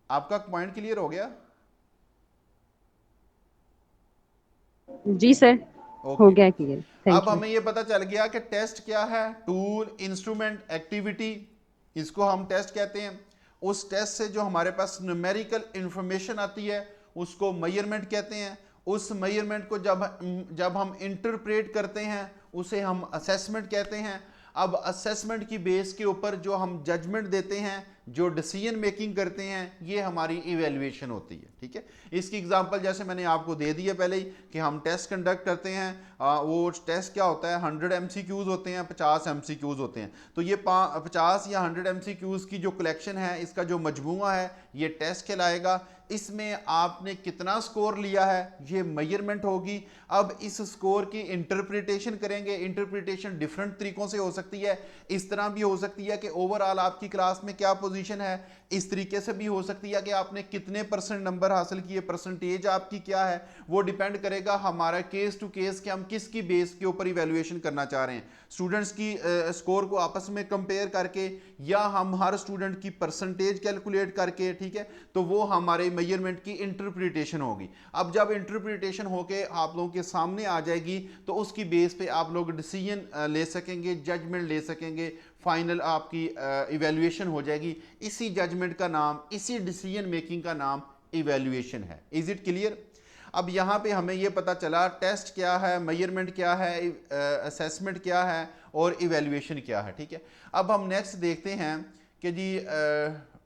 आपका पॉइंट क्लियर हो गया? जी सर, हो ओके, गया क्लियर, अब थैंक यू। हमें ये पता चल गया कि टेस्ट क्या है, टूल, इंस्ट्रूमेंट, एक्टिविटी, इसको हम टेस्ट कहते हैं। उस टेस्ट से जो हमारे पास न्यूमेरिकल इंफॉर्मेशन आती है उसको मेजरमेंट कहते हैं। उस मेजरमेंट को जब हम इंटरप्रेट करते हैं उसे हम असेसमेंट कहते हैं। अब असेसमेंट की बेस के ऊपर जो हम जजमेंट देते हैं, जो डिसीजन मेकिंग करते हैं, ये हमारी इवेल्युएशन होती है। ठीक है, इसकी एग्जांपल जैसे मैंने आपको दे दी है पहले ही कि हम टेस्ट कंडक्ट करते हैं। वो टेस्ट क्या होता है, 100 MCQs होते हैं, 50 MCQs होते हैं। तो ये 50 या 100 MCQs की जो कलेक्शन है, इसका जो मजमूआ है, ये टेस्ट कहलाएगा। इसमें आपने कितना स्कोर लिया है, ये मेजरमेंट होगी। अब इस स्कोर की इंटरप्रिटेशन करेंगे। इंटरप्रिटेशन डिफरेंट तरीकों से हो सकती है। इस तरह भी हो सकती है कि ओवरऑल आपकी क्लास में क्या पोजीशन है, इस तरीके से भी हो सकती है कि आपने कितने % नंबर हासिल किए, परसेंटेज आपकी क्या है। वो डिपेंड करेगा हमारा केस टू केस कि हम किसकी बेस के ऊपर इवैल्यूएशन करना चाह रहे हैं, स्टूडेंट्स की स्कोर को आपस में कंपेयर करके, या हम हर स्टूडेंट की परसेंटेज कैलकुलेट करके। ठीक है, तो वो हमारे मेजरमेंट की इंटरप्रिटेशन होगी। अब जब इंटरप्रिटेशन होके आप लोगों के सामने आ जाएगी तो उसकी बेस पे आप लोग डिसीजन ले सकेंगे, जजमेंट ले सकेंगे, फाइनल आपकी इवैल्यूएशन हो जाएगी। इसी जजमेंट का नाम, इसी डिसीजन मेकिंग का नाम इवैल्यूएशन है। Is it clear? अब यहाँ पे हमें ये पता चला टेस्ट क्या है, मेजरमेंट क्या है, असेसमेंट क्या है और इवैल्यूएशन क्या है। ठीक है, अब हम नेक्स्ट देखते हैं कि जी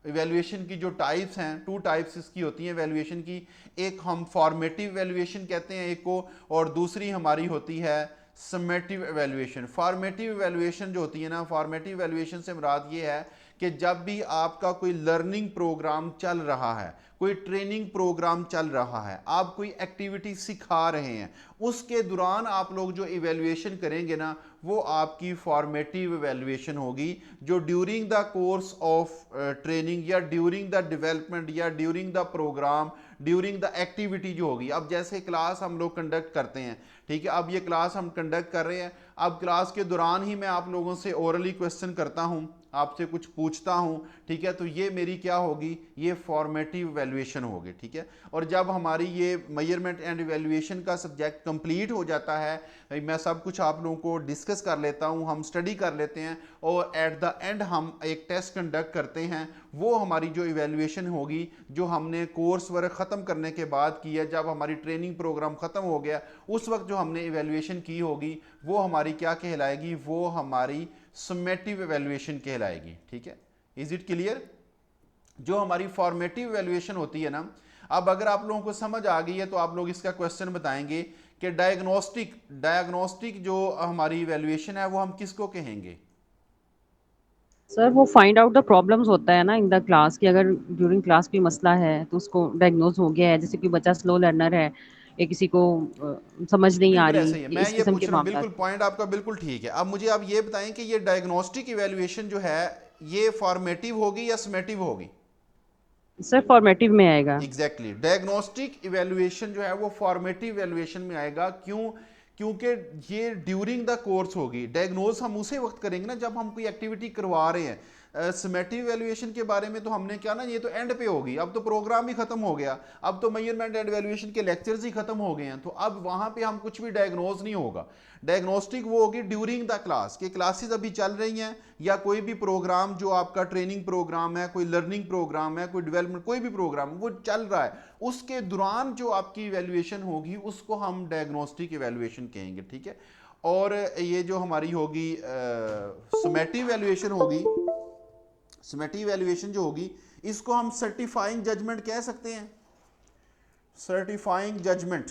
इवैल्यूएशन की जो टाइप्स हैं, 2 टाइप्स इसकी होती हैं इवैल्यूएशन की। एक हम फॉर्मेटिव इवैल्यूएशन कहते हैं एक को, और दूसरी हमारी होती है समेटिव इवैल्यूएशन। फॉर्मेटिव इवैल्यूएशन जो होती है ना, फॉर्मेटिव इवैल्यूएशन से मुराद ये है कि जब भी आपका कोई लर्निंग प्रोग्राम चल रहा है, कोई ट्रेनिंग प्रोग्राम चल रहा है, आप कोई एक्टिविटी सिखा रहे हैं, उसके दौरान आप लोग जो इवैल्यूएशन करेंगे ना, वो आपकी फॉर्मेटिव इवैल्यूएशन होगी, जो during the course of training या ड्यूरिंग द डेवलपमेंट या during the programme, during the activity जो होगी। अब जैसे क्लास हम लोग कंडक्ट करते हैं, ठीक है, अब ये क्लास हम कंडक्ट कर रहे हैं, अब क्लास के दौरान ही मैं आप लोगों से ओरली क्वेश्चन करता हूं, आपसे कुछ पूछता हूं, ठीक है, तो ये मेरी क्या होगी, ये फॉर्मेटिव इवैल्यूएशन होगी। ठीक है, और जब हमारी ये मेजरमेंट एंड इवैल्यूएशन का सब्जेक्ट कंप्लीट हो जाता है, मैं सब कुछ आप लोगों को डिस्कस कर लेता हूं, हम स्टडी कर लेते हैं, और एट द एंड हम एक टेस्ट कंडक्ट करते हैं। वो हमारी जो इवैल्यूएशन होगी, जो हमने कोर्स वर्क ख़त्म करने के बाद की है, जब हमारी ट्रेनिंग प्रोग्राम ख़त्म हो गया, उस वक्त जो हमने इवैल्यूएशन की होगी, वो हमारी क्या कहलाएगी, वो हमारी समेटिव इवैल्यूएशन कहलाएगी। ठीक है, इज इट क्लियर? जो हमारी फॉर्मेटिव इवैल्यूएशन होती है ना, अब अगर आप लोगों को समझ आ गई है तो आप लोग इसका क्वेश्चन बताएंगे कि डायग्नोस्टिक जो हमारी इवैल्यूएशन है वो हम किसको कहेंगे? सर वो फाइंड आउट द प्रॉब्लम्स होता है ना इन द क्लास, कि अगर ड्यूरिंग क्लास कोई मसला है तो उसको डायग्नोज हो गया है, जैसे कोई बच्चा स्लो लर्नर है या किसी को समझ नहीं आ बिल्कुल रही, ऐसे ही है, मैं इस ये किस्म पूछ के रहा हूँ, मामला। बिल्कुल पॉइंट आपका बिल्कुल ठीक है। अब मुझे आप ये बताएं कि ये डायग्नोस्टिक इवैल्यूएशन जो है, ये फॉर्मेटिव होगी या समेटिव होगी? सर फॉर्मेटिव में आएगा। एग्जैक्टली, डायग्नोस्टिक इवैल्यूएशन जो है वो फॉर्मेटिव इवैल्यूएशन में आएगा। क्यों? क्योंकि ये ड्यूरिंग द कोर्स होगी। डायग्नोज हम उसे वक्त करेंगे ना जब हम कोई एक्टिविटी करवा रहे हैं। समेटिव इवैल्यूएशन के बारे में तो हमने क्या ना, ये तो एंड पे होगी, अब तो प्रोग्राम ही खत्म हो गया, अब तो मेजरमेंट एंड इवैल्यूएशन के लेक्चर्स ही खत्म हो गए हैं, तो अब वहां पे हम कुछ भी डायग्नोज नहीं होगा। डायग्नोस्टिक वो होगी ड्यूरिंग द क्लास, के क्लासेस अभी चल रही हैं, या कोई भी प्रोग्राम जो आपका ट्रेनिंग प्रोग्राम है, कोई लर्निंग प्रोग्राम है, कोई डेवलपमेंट, कोई भी प्रोग्राम वो चल रहा है, उसके दौरान जो आपकी इवैल्यूएशन होगी उसको हम डायग्नोस्टिक इवैल्यूएशन कहेंगे। ठीक है, और ये जो हमारी होगी समेटिव इवैल्यूएशन होगी, समेटिव इवैल्यूएशन जो होगी, इसको हम सर्टिफाइंग जजमेंट कह सकते हैं। Certifying judgement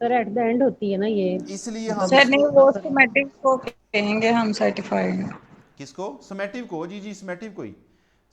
sir at the end होती है ना ये, इसलिए हम सर नहीं, वो इसको, सिमेट्रिक को कहेंगे हम सर्टिफाइड। किसको? समेटिव को, जी जी समेटिव को ही,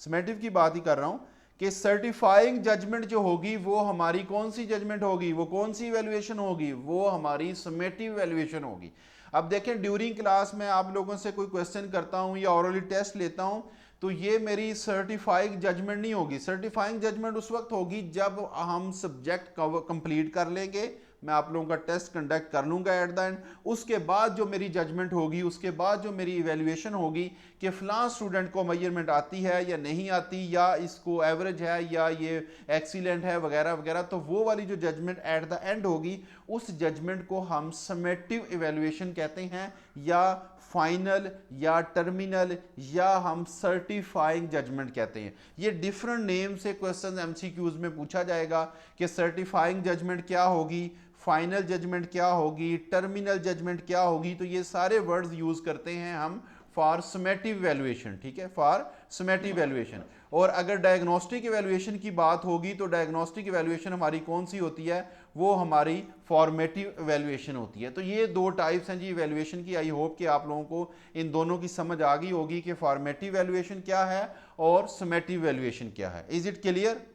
समेटिव की बात ही कर रहा हूं कि सर्टिफाइंग जजमेंट जो होगी वो हमारी कौन सी जजमेंट होगी, वो कौन सी इवैल्यूएशन होगी, वो हमारी समेटिव इवैल्यूएशन होगी। अब देखें, ड्यूरिंग क्लास में आप लोगों से कोई क्वेश्चन करता हूं या ओरली टेस्ट लेता हूं, तो ये मेरी सर्टिफाइंग जजमेंट नहीं होगी। सर्टिफाइंग जजमेंट उस वक्त होगी जब हम सब्जेक्ट कंप्लीट कर लेंगे, मैं आप लोगों का टेस्ट कंडक्ट कर लूँगा एट द एंड। उसके बाद जो मेरी जजमेंट होगी, उसके बाद जो मेरी इवेल्युएशन होगी कि फ़लाँ स्टूडेंट को मेजरमेंट आती है या नहीं आती, या इसको एवरेज है या ये एक्सीलेंट है वगैरह वगैरह, तो वो वाली जो जजमेंट एट द एंड होगी, उस जजमेंट को हम समेटिव इवेल्युएशन कहते हैं, या फाइनल या टर्मिनल या हम सर्टिफाइंग जजमेंट कहते हैं। ये डिफरेंट नेम से क्वेश्चन एमसीक्यूज में पूछा जाएगा कि सर्टिफाइंग जजमेंट क्या होगी, फाइनल जजमेंट क्या होगी, टर्मिनल जजमेंट क्या होगी। तो ये सारे वर्ड्स यूज करते हैं हम फॉर समेटिव वैल्यूएशन, ठीक है, फॉर समेटिव वैल्यूएशन। और अगर डायग्नोस्टिक इवैल्यूएशन की बात होगी तो डायग्नोस्टिक इवैल्यूएशन हमारी कौन सी होती है, वो हमारी फॉर्मेटिव इवैल्यूएशन होती है। तो ये दो टाइप्स हैं जी इवैल्यूएशन की। आई होप कि आप लोगों को इन दोनों की समझ आ गई होगी कि फॉर्मेटिव इवैल्यूएशन क्या है और समेटिव इवैल्यूएशन क्या है। Is it clear?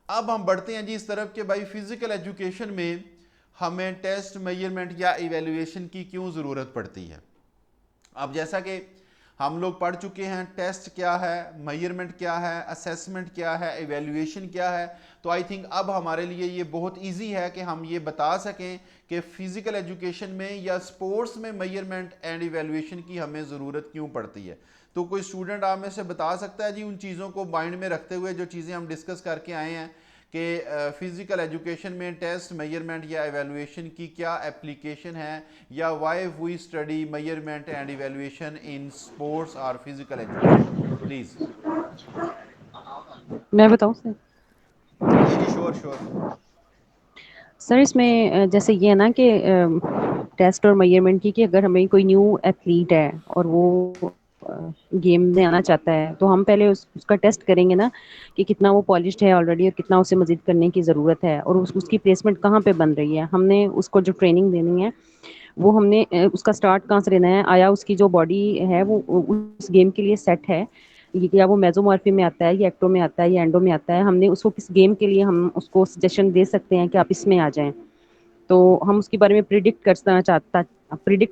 अब हम बढ़ते हैं जी इस तरफ कि भाई फिजिकल एजुकेशन में हमें टेस्ट, मेजरमेंट या इवैल्यूएशन की क्यों ज़रूरत पड़ती है। अब जैसा कि हम लोग पढ़ चुके हैं टेस्ट क्या है, मेजरमेंट क्या है, असेसमेंट क्या है, इवैल्यूएशन क्या है, तो आई थिंक अब हमारे लिए ये बहुत इजी है कि हम ये बता सकें कि फिजिकल एजुकेशन में या स्पोर्ट्स में मेजरमेंट एंड इवैल्यूएशन की हमें ज़रूरत क्यों पड़ती है। तो कोई स्टूडेंट आप में से बता सकता है जी उन चीज़ों को माइंड में रखते हुए जो चीज़ें हम डिस्कस करके आए हैं कि फिजिकल एजुकेशन में टेस्ट, मेजरमेंट या इवैल्यूएशन की क्या एप्लीकेशन है, या why we study measurement and evaluation in sports और फिजिकल एजुकेशन, प्लीज। मैं बताऊं सर? जी जी श्योर श्योर। सर इसमें जैसे ये है ना कि टेस्ट और मेजरमेंट की कि अगर हमें कोई न्यू एथलीट है और वो गेम में आना चाहता है तो हम पहले उसका टेस्ट करेंगे ना कि कितना वो पॉलिश्ड है ऑलरेडी और कितना उसे मज़ीद करने की ज़रूरत है, और उसकी प्लेसमेंट कहाँ पे बन रही है। हमने उसको जो ट्रेनिंग देनी है वो हमने उसका स्टार्ट कहाँ से लेना है, आया उसकी जो बॉडी है वो उस गेम के लिए सेट है, या वो मेसोमॉर्फी में आता है या एक्टो में आता है या एंडो में आता है। हमने उसको किस गेम के लिए हम उसको सजेशन दे सकते हैं कि आप इसमें आ जाएं, तो हम उसके बारे में प्रिडिक्ट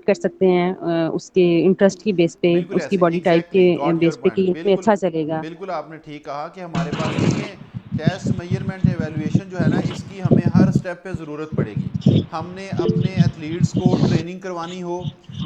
कर सकते हैं उसके इंटरेस्ट की बेस पे, बिल्कुल उसकी ऐसे, बॉडी टाइप एग्जैक्टली के गॉट योर बेस पे कि पॉइंट। इसमें बिल्कुल अच्छा चलेगा। बिल्कुल आपने ठीक कहा कि हमारे पास देखें टेस्ट, मेजरमेंट, एवेल्युएशन जो है ना, इसकी हमें हर स्टेप पे ज़रूरत पड़ेगी। हमने अपने एथलीट्स को ट्रेनिंग करवानी हो,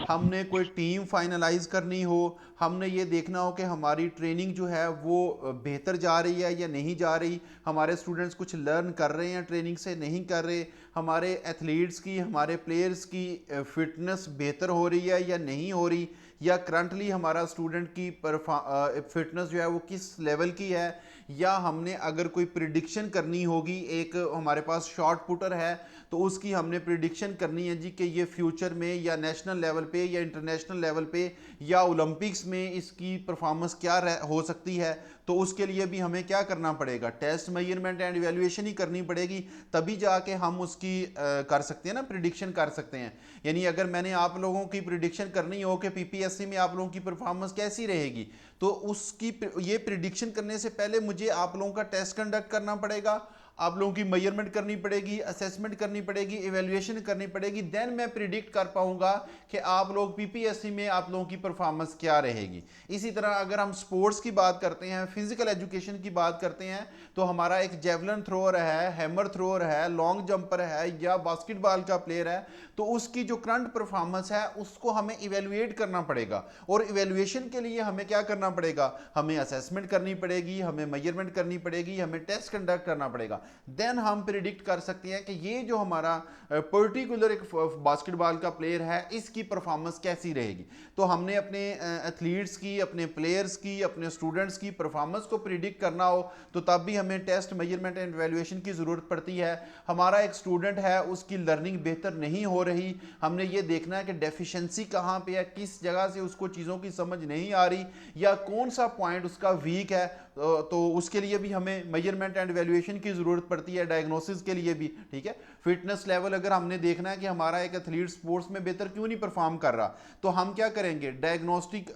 हमने कोई टीम फाइनलाइज करनी हो, हमने ये देखना हो कि हमारी ट्रेनिंग जो है वो बेहतर जा रही है या नहीं जा रही, हमारे स्टूडेंट्स कुछ लर्न कर रहे हैं ट्रेनिंग से, नहीं कर रहे, हमारे एथलीट्स की, हमारे प्लेयर्स की फिटनेस बेहतर हो रही है या नहीं हो रही, या करंटली हमारा स्टूडेंट की फिटनेस जो है वो किस लेवल की है, या हमने अगर कोई प्रिडिक्शन करनी होगी, एक हमारे पास शॉट पुटर है तो उसकी हमने प्रिडिक्शन करनी है जी कि ये फ्यूचर में या नेशनल लेवल पे या इंटरनेशनल लेवल पे या ओलंपिक्स में इसकी परफॉर्मेंस क्या हो सकती है, तो उसके लिए भी हमें क्या करना पड़ेगा, टेस्ट, मेजरमेंट एंड इवैल्यूएशन ही करनी पड़ेगी, तभी जाके हम उसकी कर सकते हैं ना, प्रिडिक्शन कर सकते हैं। यानी अगर मैंने आप लोगों की प्रिडिक्शन करनी हो कि पीपीएससी में आप लोगों की परफॉर्मेंस कैसी रहेगी, तो उसकी ये प्रिडिक्शन करने से पहले मुझे आप लोगों का टेस्ट कंडक्ट करना पड़ेगा, आप लोगों की मेजरमेंट करनी पड़ेगी, असेसमेंट करनी पड़ेगी, इवैल्यूएशन करनी पड़ेगी, देन मैं प्रिडिक्ट कर पाऊंगा कि आप लोग पीपीएससी में आप लोगों की परफॉर्मेंस क्या रहेगी। इसी तरह अगर हम स्पोर्ट्स की बात करते हैं, फिजिकल एजुकेशन की बात करते हैं, तो हमारा एक जेवलिन थ्रोअर है, हैमर थ्रोअर है, लॉन्ग जंपर है या बास्केटबॉल का प्लेयर है, तो उसकी जो करंट परफॉर्मेंस है उसको हमें इवैल्यूएट करना पड़ेगा। और इवैल्यूएशन के लिए हमें क्या करना पड़ेगा, हमें असेसमेंट करनी पड़ेगी, हमें मेजरमेंट करनी पड़ेगी, हमें टेस्ट कंडक्ट करना पड़ेगा। देन हम प्रिडिक्ट कर सकते हैं कि ये जो हमारा पर्टिकुलर एक बास्केटबॉल का प्लेयर है इसकी परफॉर्मेंस कैसी रहेगी। तो हमने अपने एथलीट्स की, अपने प्लेयर्स की, अपने स्टूडेंट्स की परफॉर्मेंस को प्रिडिक्ट करना हो तो तब भी हमें टेस्ट, मेजरमेंट एंड इवैल्यूएशन की ज़रूरत पड़ती है। हमारा एक स्टूडेंट है, उसकी लर्निंग बेहतर नहीं हो रही, हमने ये देखना है कि डेफिशिएंसी कहाँ पे है, किस जगह से उसको चीज़ों की समझ नहीं आ रही या कौन सा पॉइंट उसका वीक है, तो उसके लिए भी हमें मेजरमेंट एंड इवैल्यूएशन की ज़रूरत पड़ती है, डायग्नोसिस के लिए भी। ठीक है, फिटनेस लेवल अगर हमने देखना है कि हमारा एक एथलीट स्पोर्ट्स में बेहतर क्यों नहीं परफॉर्म कर रहा, तो हम क्या करेंगे, डायग्नोस्टिक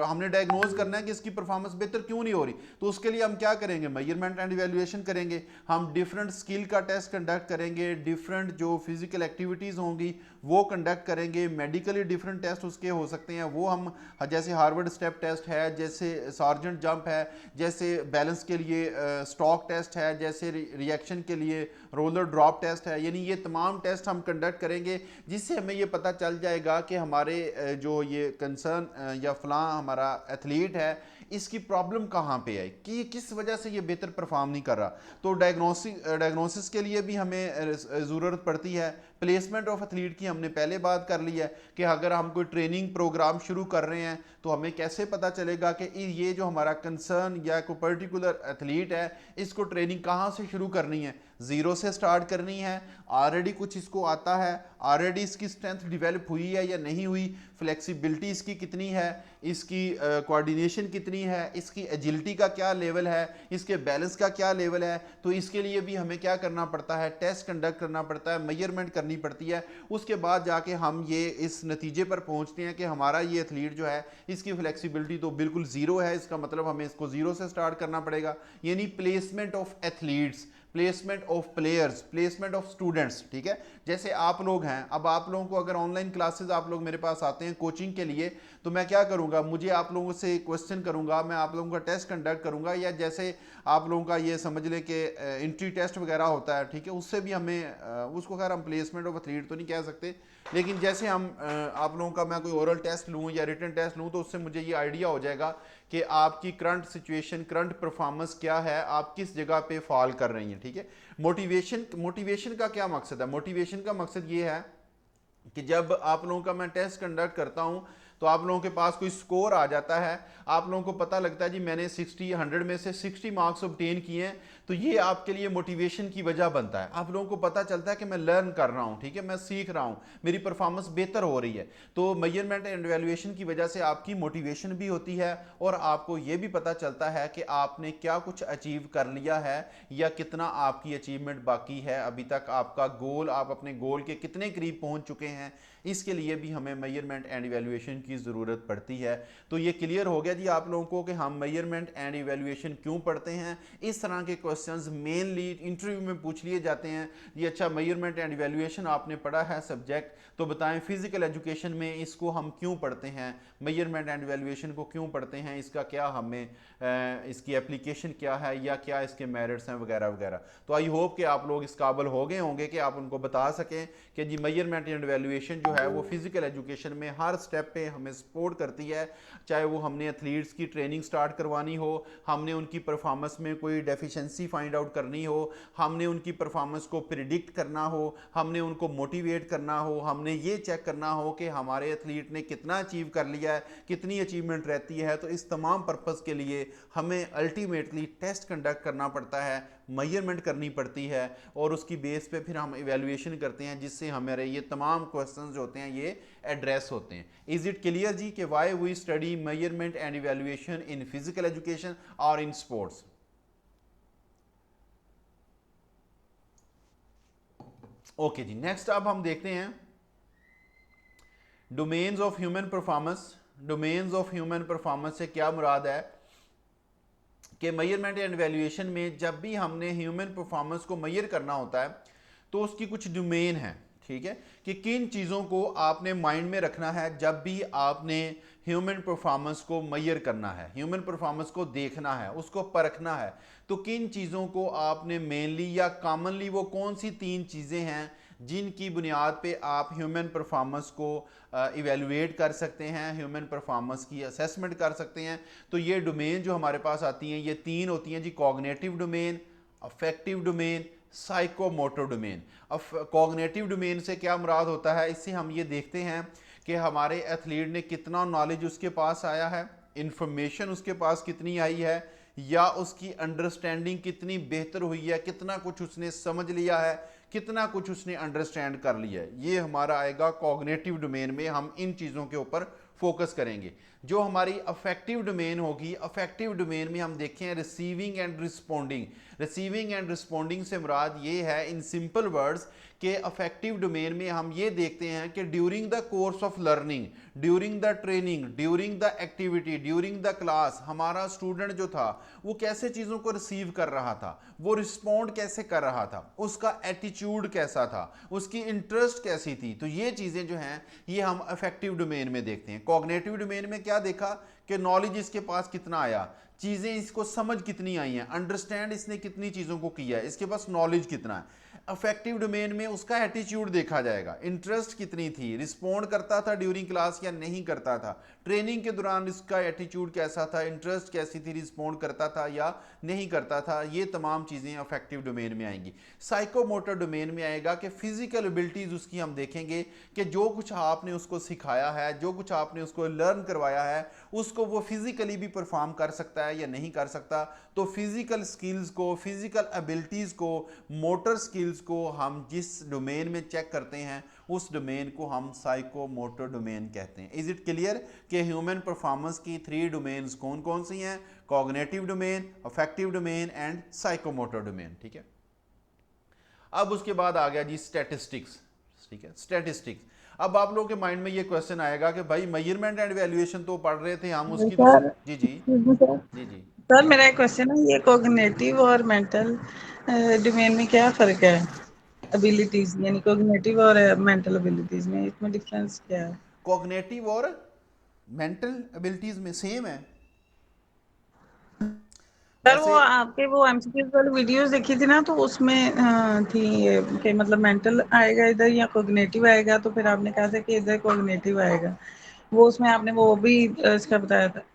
हमने डायग्नोज करना है कि इसकी परफॉर्मेंस बेहतर क्यों नहीं हो रही, तो उसके लिए हम क्या करेंगे, मेजरमेंट एंड इवैल्यूएशन करेंगे, हम डिफरेंट स्किल का टेस्ट कंडक्ट करेंगे, डिफरेंट जो फिजिकल एक्टिविटीज़ होंगी वो कंडक्ट करेंगे, मेडिकली डिफरेंट टेस्ट उसके हो सकते हैं, वो हम जैसे हार्वर्ड स्टेप टेस्ट है, जैसे सार्जेंट जंप है, जैसे बैलेंस के लिए स्टॉक टेस्ट है, जैसे रिएक्शन के लिए रोलर ड्रॉप टेस्ट है, यानी ये तमाम टेस्ट हम कंडक्ट करेंगे जिससे हमें ये पता चल जाएगा कि हमारे जो ये कंसर्न या फलां हमारा एथलीट है इसकी प्रॉब्लम कहाँ पे है, कि किस वजह से ये बेहतर परफॉर्म नहीं कर रहा। तो डायग्नोसिस के लिए भी हमें ज़रूरत पड़ती है। प्लेसमेंट ऑफ एथलीट की हमने पहले बात कर ली है कि अगर हम कोई ट्रेनिंग प्रोग्राम शुरू कर रहे हैं तो हमें कैसे पता चलेगा कि ये जो हमारा कंसर्न या कोई पर्टिकुलर एथलीट है इसको ट्रेनिंग कहाँ से शुरू करनी है, ज़ीरो से स्टार्ट करनी है, ऑलरेडी कुछ इसको आता है, ऑलरेडी इसकी स्ट्रेंथ डेवलप हुई है या नहीं हुई, फ्लेक्सिबिलिटी इसकी कितनी है, इसकी कोऑर्डिनेशन कितनी है, इसकी एजिलिटी का क्या लेवल है, इसके बैलेंस का क्या लेवल है। तो इसके लिए भी हमें क्या करना पड़ता है, टेस्ट कंडक्ट करना पड़ता है, मेजरमेंट करनी पड़ती है। उसके बाद जाके हम ये इस नतीजे पर पहुंचते हैं कि हमारा ये एथलीट जो है इसकी फ्लेक्सिबिलिटी तो बिल्कुल ज़ीरो है, इसका मतलब हमें इसको ज़ीरो से स्टार्ट करना पड़ेगा। यानी placement of athletes, placement of players, placement of students. ठीक है, जैसे आप लोग हैं, अब आप लोगों को अगर ऑनलाइन क्लासेस आप लोग मेरे पास आते हैं कोचिंग के लिए, तो मैं क्या करूंगा, मुझे आप लोगों से क्वेश्चन करूंगा, मैं आप लोगों का टेस्ट कंडक्ट करूंगा, या जैसे आप लोगों का ये समझ ले कि एंट्री टेस्ट वगैरह होता है, ठीक है, उससे भी हमें उसको खैर हम प्लेसमेंट ऑफ एथलीट तो नहीं कह सकते, लेकिन जैसे हम आप लोगों का मैं कोई ओरल टेस्ट लूँ या रिटन टेस्ट लूँ तो उससे मुझे ये आइडिया हो जाएगा कि आपकी करंट सिचुएशन, करंट परफॉर्मेंस क्या है, आप किस जगह पे फॉल कर रही हैं। ठीक है, मोटिवेशन का क्या मकसद है, मोटिवेशन का मकसद ये है कि जब आप लोगों का मैं टेस्ट कंडक्ट करता हूँ तो आप लोगों के पास कोई स्कोर आ जाता है, आप लोगों को पता लगता है जी मैंने 100 में से 60 मार्क्स ऑब्टेन किए हैं, तो ये आपके लिए मोटिवेशन की वजह बनता है। आप लोगों को पता चलता है कि मैं लर्न कर रहा हूँ, ठीक है, मैं सीख रहा हूँ, मेरी परफॉर्मेंस बेहतर हो रही है। तो मेजरमेंट एंड इवैल्यूएशन की वजह से आपकी मोटिवेशन भी होती है और आपको ये भी पता चलता है कि आपने क्या कुछ अचीव कर लिया है या कितना आपकी अचीवमेंट बाकी है, अभी तक आपका गोल, आप अपने गोल के कितने करीब पहुँच चुके हैं। इसके लिए भी हमें मेजरमेंट एंड इवैल्यूएशन की ज़रूरत पड़ती है। तो ये क्लियर हो गया जी आप लोगों को कि हम मेजरमेंट एंड इवैल्यूएशन क्यों पढ़ते हैं। इस तरह के क्वेश्चंस मेनली इंटरव्यू में पूछ लिए जाते हैं। ये अच्छा, मेजरमेंट एंड इवैल्यूएशन आपने पढ़ा है सब्जेक्ट, तो बताएं फिजिकल एजुकेशन में इसको हम क्यों पढ़ते हैं, मेजरमेंट एंड इवैल्यूएशन को क्यों पढ़ते हैं, इसका क्या हमें इसकी एप्लीकेशन क्या है या क्या इसके मेरिट्स हैं वगैरह वगैरह। तो आई होप कि आप लोग इस काबिल हो गए होंगे कि आप उनको बता सकें कि जी मेजरमेंट एंड इवैल्यूएशन जो है वो फिजिकल एजुकेशन में हर स्टेप पे हमें सपोर्ट करती है। चाहे वो हमने एथलीट्स की ट्रेनिंग स्टार्ट करवानी हो, हमने उनकी परफॉर्मेंस में कोई डेफिशिएंसी फाइंड आउट करनी हो, हमने उनकी परफॉर्मेंस को प्रिडिक्ट करना हो, हमने उनको मोटिवेट करना हो, हमने ये चेक करना हो कि हमारे एथलीट ने कितना अचीव कर लिया है, कितनी अचीवमेंट रहती है। तो इस तमाम पर्पज़ के लिए हमें अल्टीमेटली टेस्ट कंडक्ट करना पड़ता है, मेजरमेंट करनी पड़ती है और उसकी बेस पे फिर हम इवैल्यूएशन करते हैं जिससे हमारे ये तमाम क्वेश्चंस जो होते हैं ये एड्रेस होते हैं। इज इट क्लियर जी कि why we study measurement and evaluation in physical education और in sports? Okay ji, next अब हम देखते हैं domains of human performance. Domains of human performance से क्या मुराद है कि मेजरमेंट एंड इवैल्यूएशन में जब भी हमने ह्यूमन परफॉर्मेंस को मेजर करना होता है तो उसकी कुछ डोमेन है, ठीक है, कि किन चीज़ों को आपने माइंड में रखना है जब भी आपने ह्यूमन परफॉर्मेंस को मेजर करना है, ह्यूमन परफॉर्मेंस को देखना है, उसको परखना है। तो किन चीज़ों को आपने मेनली या कॉमनली वो कौन सी 3 चीज़ें हैं जिनकी बुनियाद पे आप ह्यूमन परफॉर्मेंस को इवेलुएट कर सकते हैं, ह्यूमन परफॉर्मेंस की असेसमेंट कर सकते हैं। तो ये डोमेन जो हमारे पास आती हैं ये 3 होती हैं ji, cognitive domain, affective domain, psychomotor domain. अब कॉग्निटिव डोमेन से क्या मुराद होता है, इससे हम ये देखते हैं कि हमारे एथलीट ने कितना नॉलेज उसके पास आया है, इंफॉर्मेशन उसके पास कितनी आई है, या उसकी अंडरस्टैंडिंग कितनी बेहतर हुई है, कितना कुछ उसने समझ लिया है, कितना कुछ उसने अंडरस्टैंड कर लिया है। ये हमारा आएगा कॉग्निटिव डोमेन में, हम इन चीज़ों के ऊपर फोकस करेंगे। जो हमारी अफेक्टिव डोमेन होगी, अफेक्टिव डोमेन में हम देखें receiving end responding. Receiving end responding से मुराद ये है इन सिंपल वर्ड्स कि अफेक्टिव डोमेन में हम ये देखते हैं कि during the course of learning, during the training, during the activity, during the class, हमारा स्टूडेंट जो था वो कैसे चीज़ों को रिसीव कर रहा था, वो रिस्पॉन्ड कैसे कर रहा था, उसका एटीट्यूड कैसा था, उसकी इंटरेस्ट कैसी थी। तो ये चीज़ें जो हैं ये हम अफेक्टिव डोमेन में देखते हैं। कॉग्निटिव डोमेन में क्या देखा कि नॉलेज इसके पास कितना आया, चीज़ें इसको समझ कितनी आई हैं, अंडरस्टैंड इसने कितनी चीज़ों को किया है, इसके पास नॉलेज कितना है। अफेक्टिव डोमेन में उसका एटीट्यूड देखा जाएगा, इंटरेस्ट कितनी थी, रिस्पोंड करता था ड्यूरिंग क्लास या नहीं करता था, ट्रेनिंग के दौरान इसका एटीट्यूड कैसा था, इंटरेस्ट कैसी थी, रिस्पोंड करता था या नहीं करता था, ये तमाम चीज़ें अफेक्टिव डोमेन में आएंगी। साइकोमोटर डोमेन में आएगा कि फिजिकल एबिलिटीज़ उसकी हम देखेंगे कि जो कुछ आपने उसको सिखाया है, जो कुछ आपने उसको लर्न करवाया है, उसको वो फिजिकली भी परफॉर्म कर सकता है या नहीं कर सकता। तो फिजिकल स्किल्स को, फिजिकल एबिलिटीज़ को, मोटर स्किल्स को हम जिस डोमेन में चेक करते हैं उस डोमेन को हम साइकोमोटर डोमेन कहते हैं। इज इट क्लियर कि ह्यूमन परफॉर्मेंस की 3 डोमेन्स कौन कौन सी हैं? Cognitive domain, affective domain and psychomotor domain. ठीक है, अब उसके बाद आ गया जी स्टैटिस्टिक्स। ठीक है, स्टैटिस्टिक्स। अब आप लोगों के माइंड में ये क्वेश्चन आएगा कि भाई मेजरमेंट एंड वैल्यूएशन तो पढ़ रहे थे हम, उसकी तो सर जी जी सर जी जी सर मेरा एक क्वेश्चन है, ये कॉग्निटिव और मेंटल डोमेन में क्या फर्क है? एबिलिटीज यानी कॉग्निटिव और मेंटल एबिलिटीज में इसमें डिफरेंस क्या है? कॉग्निटिव और मेंटल एबिलिटीज में सेम है सर वो वैसे। आपके वो एमसीक्यूज वाली वीडियोस देखी थी ना, तो उसमें थी ये कि मतलब मेंटल आएगा इधर या कॉग्निटिव आएगा, तो फिर आपने कहा था कि इधर कॉग्निटिव आएगा। वो उसमें आपने वो भी इसका बताया था,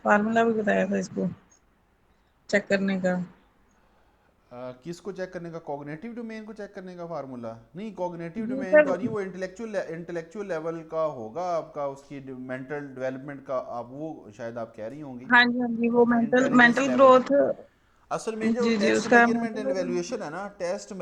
फार्मूला भी बताया था इसको चेक करने का। किसको चेक करने का? कॉग्निटिव डोमेन को चेक करने का फार्मूला नहीं, कॉग्निटिव जी डोमेन सर। का नहीं, वो इंटेलेक्चुअल लेवल का होगा आपका, उसकी मेंटल डेवलपमेंट का, आप वो शायद आप कह रही होंगी हाँ जी वो mental intelligence mental level. Growth. असल में जो जी जी टेस्ट उसका मेजरमेंट एंड मेंटल। इवैल्यूएशन है ना, टेस्ट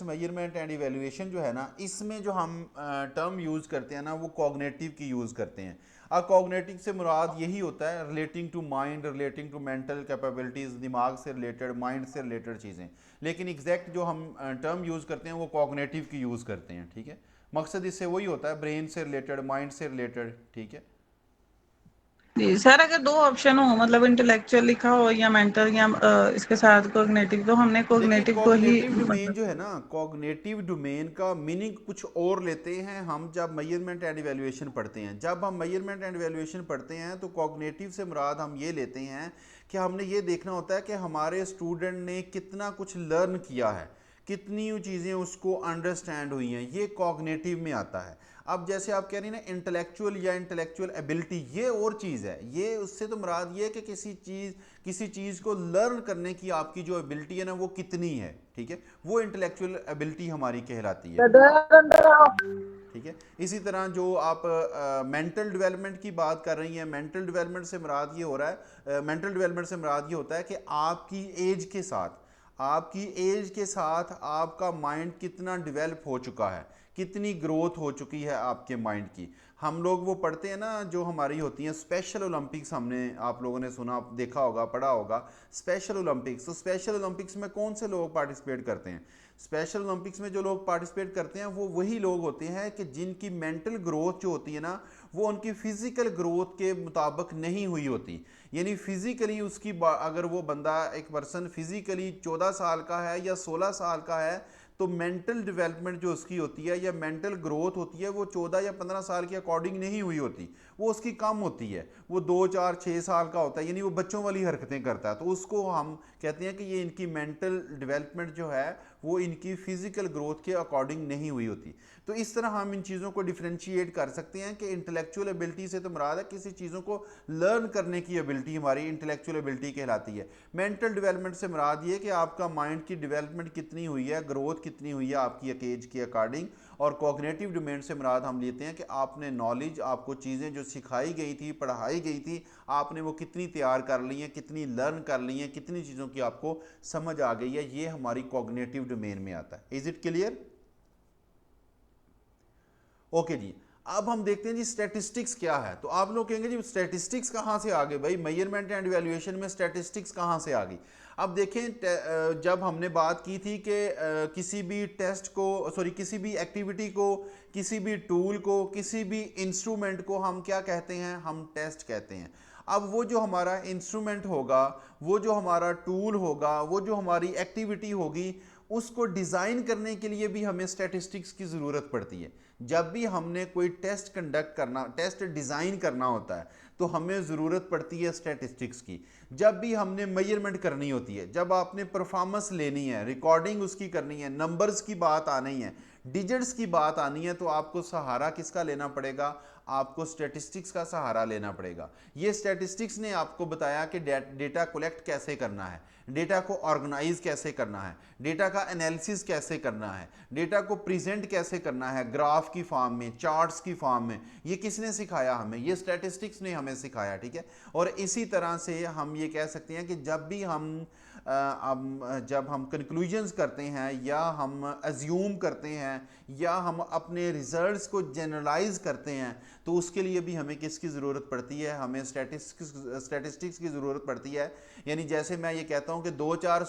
मेजरमेंट एंड इवैल्यूएशन जो है ना, इसमें जो हम टर्म यूज़ करते हैं ना, वो कॉग्निटिव की यूज़ करते हैं। अब कॉग्निटिव से मुराद यही होता है relating to mind, relating to mental capabilities, दिमाग से रिलेटेड, माइंड से रिलेटेड चीज़ें। लेकिन एग्जैक्ट जो हम टर्म यूज़ करते हैं वो कॉग्निटिव की यूज़ करते हैं। ठीक है, मकसद इससे वही होता है, ब्रेन से रिलेटेड, माइंड से रिलेटेड। ठीक है, जी सर, अगर 2 ऑप्शन हो मतलब इंटेलेक्चुअल लिखा हो या मेंटल या इसके साथ कॉग्निटिव, तो हमने देखिए कॉग्निटिव को ही कॉग्निटिव डोमेन जो मतलब। है ना, कॉग्निटिव डोमेन का मीनिंग कुछ और लेते हैं हम जब मेजरमेंट एंड इवैल्यूएशन पढ़ते हैं। जब हम मेजरमेंट एंड इवैल्यूएशन पढ़ते हैं तो कॉग्निटिव से मुराद हम ये लेते हैं कि हमने ये देखना होता है कि हमारे स्टूडेंट ने कितना कुछ लर्न किया है, कितनी चीज़ें उसको अंडरस्टैंड हुई हैं, ये कॉग्निटिव में आता है। अब जैसे आप कह रही हैं ना इंटेलेक्चुअल या इंटेलेक्चुअल एबिलिटी, ये और चीज़ है। ये उससे तो मुराद ये है कि किसी चीज़ को लर्न करने की आपकी जो एबिलिटी है ना वो कितनी है। ठीक है, वो इंटेलेक्चुअल एबिलिटी हमारी कहलाती है। ठीक है, इसी तरह जो आप मेंटल डेवलपमेंट की बात कर रही हैं, मेंटल डेवलपमेंट से मुराद ये हो रहा है, मेंटल डेवलपमेंट से मुराद ये होता है कि आपकी एज के साथ आपका माइंड कितना डेवलप हो चुका है, कितनी ग्रोथ हो चुकी है आपके माइंड की। हम लोग वो पढ़ते हैं ना जो हमारी होती हैं स्पेशल ओलंपिक्स, हमने आप लोगों ने सुना, देखा होगा, पढ़ा होगा स्पेशल ओलंपिक्स। तो स्पेशल ओलंपिक्स में कौन से लोग पार्टिसिपेट करते हैं? स्पेशल ओलंपिक्स में जो लोग पार्टिसिपेट करते हैं वो वही लोग होते हैं कि जिनकी मेंटल ग्रोथ जो होती है ना वो उनकी फिजिकल ग्रोथ के मुताबिक नहीं हुई होती। यानी फिजिकली उसकी अगर वो बंदा, एक पर्सन फिजिकली 14 साल का है या 16 साल का है, तो मेंटल डेवलपमेंट जो उसकी होती है या मेंटल ग्रोथ होती है वो 14 या 15 साल के अकॉर्डिंग नहीं हुई होती, वो उसकी कम होती है, वो 2, 4, 6 साल का होता है, यानी वो बच्चों वाली हरकतें करता है। तो उसको हम कहते हैं कि ये इनकी मेंटल डेवलपमेंट जो है वो इनकी फिजिकल ग्रोथ के अकॉर्डिंग नहीं हुई होती। तो इस तरह हम इन चीज़ों को डिफ्रेंशिएट कर सकते हैं कि इंटेलेक्चुअल एबिलिटी से तो मुराद है किसी चीज़ों को लर्न करने की एबिलिटी हमारी इंटेलेक्चुअल एबिलिटी कहलाती है। मेंटल डेवलपमेंट से मुराद ये कि आपका माइंड की डेवलपमेंट कितनी हुई है, ग्रोथ कितनी हुई है आपकी एज के अकॉर्डिंग। और कॉग्निटिव डोमेन से मुराद हम लेते हैं कि आपने नॉलेज, आपको चीज़ें जो सिखाई गई थी, पढ़ाई गई थी, आपने वो कितनी तैयार कर ली हैं, कितनी लर्न कर ली हैं, कितनी चीज़ों की आपको समझ आ गई है, ये हमारी कॉग्निटिव डोमेन में आता है। Is it clear? ओके जी, अब हम देखते हैं जी स्टैटिस्टिक्स क्या है। तो आप लोग कहेंगे जी स्टैटिस्टिक्स कहाँ से आ गए भाई, मेजरमेंट एंड इवैल्यूएशन में स्टैटिस्टिक्स कहाँ से आ गई? अब देखें, जब हमने बात की थी कि किसी भी टेस्ट को, किसी भी एक्टिविटी को, किसी भी टूल को, किसी भी इंस्ट्रूमेंट को हम क्या कहते हैं? हम टेस्ट कहते हैं। अब वो जो हमारा इंस्ट्रूमेंट होगा, वो जो हमारा टूल होगा, वो जो हमारी एक्टिविटी होगी, उसको डिज़ाइन करने के लिए भी हमें स्टैटिस्टिक्स की ज़रूरत पड़ती है। जब भी हमने कोई टेस्ट कंडक्ट करना, टेस्ट डिज़ाइन करना होता है, तो हमें ज़रूरत पड़ती है स्टैटिस्टिक्स की। जब भी हमने मेजरमेंट करनी होती है, जब आपने परफॉर्मेंस लेनी है, रिकॉर्डिंग उसकी करनी है, नंबर्स की बात आनी है, डिजिट्स की बात आनी है, तो आपको सहारा किसका लेना पड़ेगा? आपको स्टैटिस्टिक्स का सहारा लेना पड़ेगा। ये स्टैटिस्टिक्स ने आपको बताया कि डेटा कलेक्ट कैसे करना है, डेटा को ऑर्गेनाइज कैसे करना है, डेटा का एनालिसिस कैसे करना है, डेटा को प्रेजेंट कैसे करना है ग्राफ की फॉर्म में, चार्ट्स की फॉर्म में। ये किसने सिखाया हमें? ये स्टैटिस्टिक्स ने हमें सिखाया, ठीक है। और इसी तरह से हम ये कह सकते हैं कि जब भी जब हम कंक्लूजन्स करते हैं या हम अज्यूम करते हैं या हम अपने रिजल्ट्स को जनरलाइज करते हैं, तो उसके लिए भी हमें किसकी ज़रूरत पड़ती है? हमें स्टैटिस्टिक्स की ज़रूरत पड़ती है। यानी जैसे मैं ये कहता हूँ कि दो चार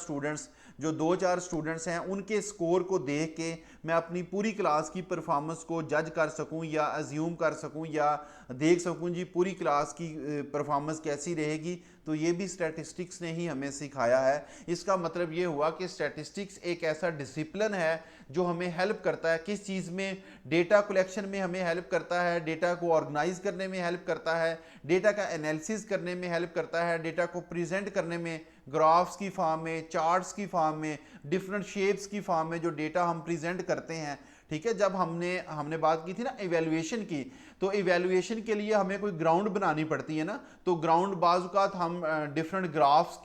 स्टूडेंट्स हैं, उनके स्कोर को देख के मैं अपनी पूरी क्लास की परफॉर्मेंस को जज कर सकूँ या अज्यूम कर सकूँ या देख सकूँ जी पूरी क्लास की परफॉर्मेंस कैसी रहेगी, तो ये भी स्टैटिस्टिक्स ने ही हमें सिखाया है। इसका मतलब ये हुआ कि स्टैटिस्टिक्स एक ऐसा डिसिप्लिन है जो हमें हेल्प करता है किस चीज़ में? डेटा कलेक्शन में हमें हेल्प करता है, डेटा को ऑर्गेनाइज करने में हेल्प करता है, डेटा का एनालिसिस करने में हेल्प करता है, डेटा को प्रेजेंट करने में, ग्राफ्स की फॉर्म में, चार्ट्स की फॉर्म में, डिफरेंट शेप्स की फॉर्म में जो डेटा हम प्रेजेंट करते हैं, ठीक है। जब हमने बात की थी ना इवैल्यूएशन की, तो इवैल्यूएशन के लिए हमें कोई ग्राउंड बनानी पड़ती है ना, तो ग्राउंड बाज़ हम डिफरेंट ग्राफ्स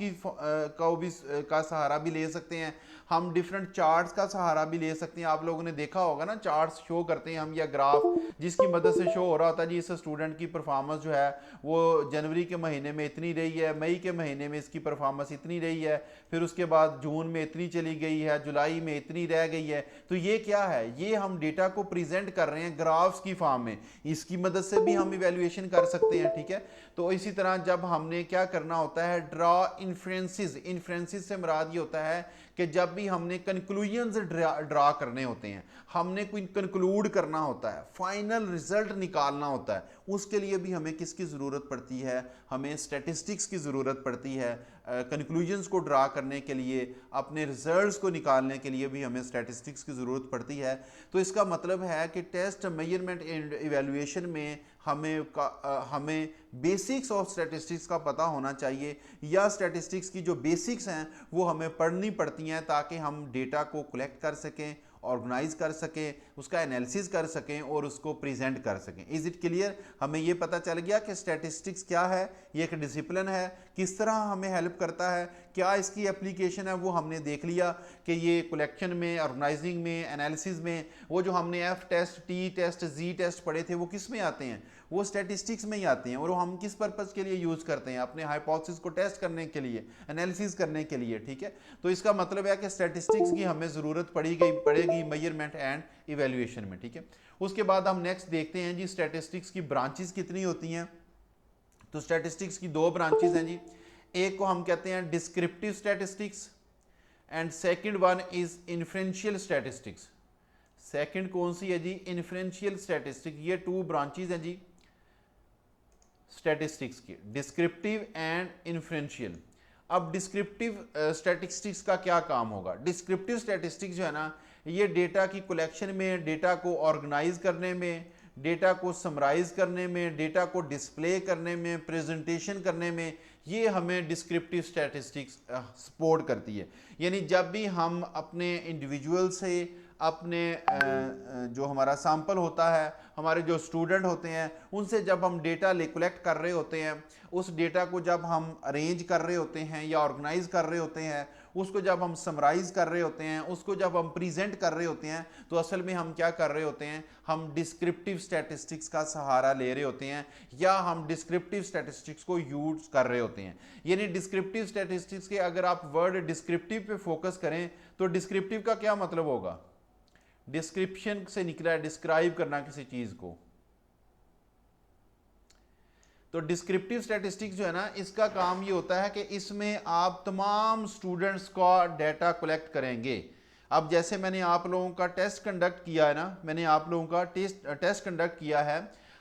का सहारा भी ले सकते हैं, हम डिफरेंट चार्ट्स का सहारा भी ले सकते हैं। आप लोगों ने देखा होगा ना, चार्ट्स शो करते हैं हम या ग्राफ, जिसकी मदद से शो हो रहा होता है जी इस स्टूडेंट की परफॉर्मेंस जो है वो जनवरी के महीने में इतनी रही है, मई के महीने में इसकी परफॉर्मेंस इतनी रही है, फिर उसके बाद जून में इतनी चली गई है, जुलाई में इतनी रह गई है। तो ये क्या है? ये हम डेटा को प्रेजेंट कर रहे हैं ग्राफ्स की फॉर्म में, इसकी मदद से भी हम इवैल्यूएशन कर सकते हैं, ठीक है। तो इसी तरह जब हमने क्या करना होता है, ड्रा इन्फ्रेंसेस से मुराद ये होता है कि जब भी हमने कंक्लूजन्स ड्रा करने होते हैं, हमने कोई कंक्लूड करना होता है, फाइनल रिजल्ट निकालना होता है, उसके लिए भी हमें किसकी ज़रूरत पड़ती है? हमें स्टैटिस्टिक्स की ज़रूरत पड़ती है। कंक्लूजन्स को ड्रा करने के लिए, अपने रिजल्ट्स को निकालने के लिए भी हमें स्टैटिस्टिक्स की ज़रूरत पड़ती है। तो इसका मतलब है कि टेस्ट, मेजरमेंट एंड इवैल्यूएशन में हमें बेसिक्स ऑफ स्टैटिस्टिक्स का पता होना चाहिए, या स्टैटिस्टिक्स की जो बेसिक्स हैं वो हमें पढ़नी पड़ती हैं ताकि हम डेटा को कलेक्ट कर सकें, ऑर्गेनाइज कर सकें, उसका एनालिसिस कर सकें और उसको प्रेजेंट कर सकें। Is it clear? हमें ये पता चल गया कि स्टैटिस्टिक्स क्या है, ये एक डिसिप्लिन है, किस तरह हमें हेल्प करता है, क्या इसकी एप्लीकेशन है वो हमने देख लिया कि ये कलेक्शन में, ऑर्गेनाइजिंग में, एनालिसिस में। वो जो हमने F test, T test, G test पढ़े थे वो किस में आते हैं? वो स्टैटिस्टिक्स में ही आते हैं। और वो हम किस पर्पज़ के लिए यूज़ करते हैं? अपने हाइपोथेसिस को टेस्ट करने के लिए, एनालिसिस करने के लिए, ठीक है। तो इसका मतलब है कि स्टैटिस्टिक्स की हमें ज़रूरत पड़ेगी मेजरमेंट एंड इवैल्यूएशन में, ठीक है। उसके बाद हम नेक्स्ट देखते हैं जी स्टैटिस्टिक्स की ब्रांचेस कितनी होती हैं। तो स्टैटिस्टिक्स की दो ब्रांचेस हैं जी, एक को हम कहते हैं descriptive statistics and second one is inferential statistics. Second कौन सी है जी? Inferential statistics. ये टू ब्रांचेस हैं जी स्टैटिस्टिक्स की, डिस्क्रिप्टिव एंड इन्फ्रेंशियल। अब डिस्क्रिप्टिव स्टैटिस्टिक्स का क्या काम होगा? डिस्क्रिप्टिव स्टैटिस्टिक्स जो है ना, ये डेटा की कलेक्शन में, डेटा को ऑर्गेनाइज करने में, डेटा को समराइज करने में, डेटा को डिस्प्ले करने में, प्रेजेंटेशन करने में, ये हमें डिस्क्रिप्टिव स्टैटिस्टिक्स सपोर्ट करती है। यानी जब भी हम अपने इंडिविजुअल से, अपने जो हमारा सैंपल होता है, हमारे जो स्टूडेंट होते हैं, उनसे जब हम डेटा कलेक्ट कर रहे होते हैं, उस डेटा को जब हम अरेंज कर रहे होते हैं या ऑर्गेनाइज कर रहे होते हैं, उसको जब हम समराइज कर रहे होते हैं, उसको जब हम प्रेजेंट कर रहे होते हैं, तो असल में हम क्या कर रहे होते हैं? हम डिस्क्रिप्टिव स्टैटिस्टिक्स का सहारा ले रहे होते हैं, या हम डिस्क्रिप्टिव स्टैटिस्टिक्स को यूज कर रहे होते हैं। यानी डिस्क्रिप्टिव स्टैटिस्टिक्स के अगर आप वर्ड डिस्क्रिप्टिव पे फोकस करें तो डिस्क्रिप्टिव का क्या मतलब होगा? डिस्क्रिप्शन से निकला है डिस्क्राइब करना किसी चीज को। तो डिस्क्रिप्टिव स्टैटिस्टिक्स जो है ना, इसका काम ये होता है कि इसमें आप तमाम स्टूडेंट्स का डाटा कलेक्ट करेंगे। अब जैसे मैंने आप लोगों का टेस्ट कंडक्ट किया है ना, मैंने आप लोगों का टेस्ट कंडक्ट किया है,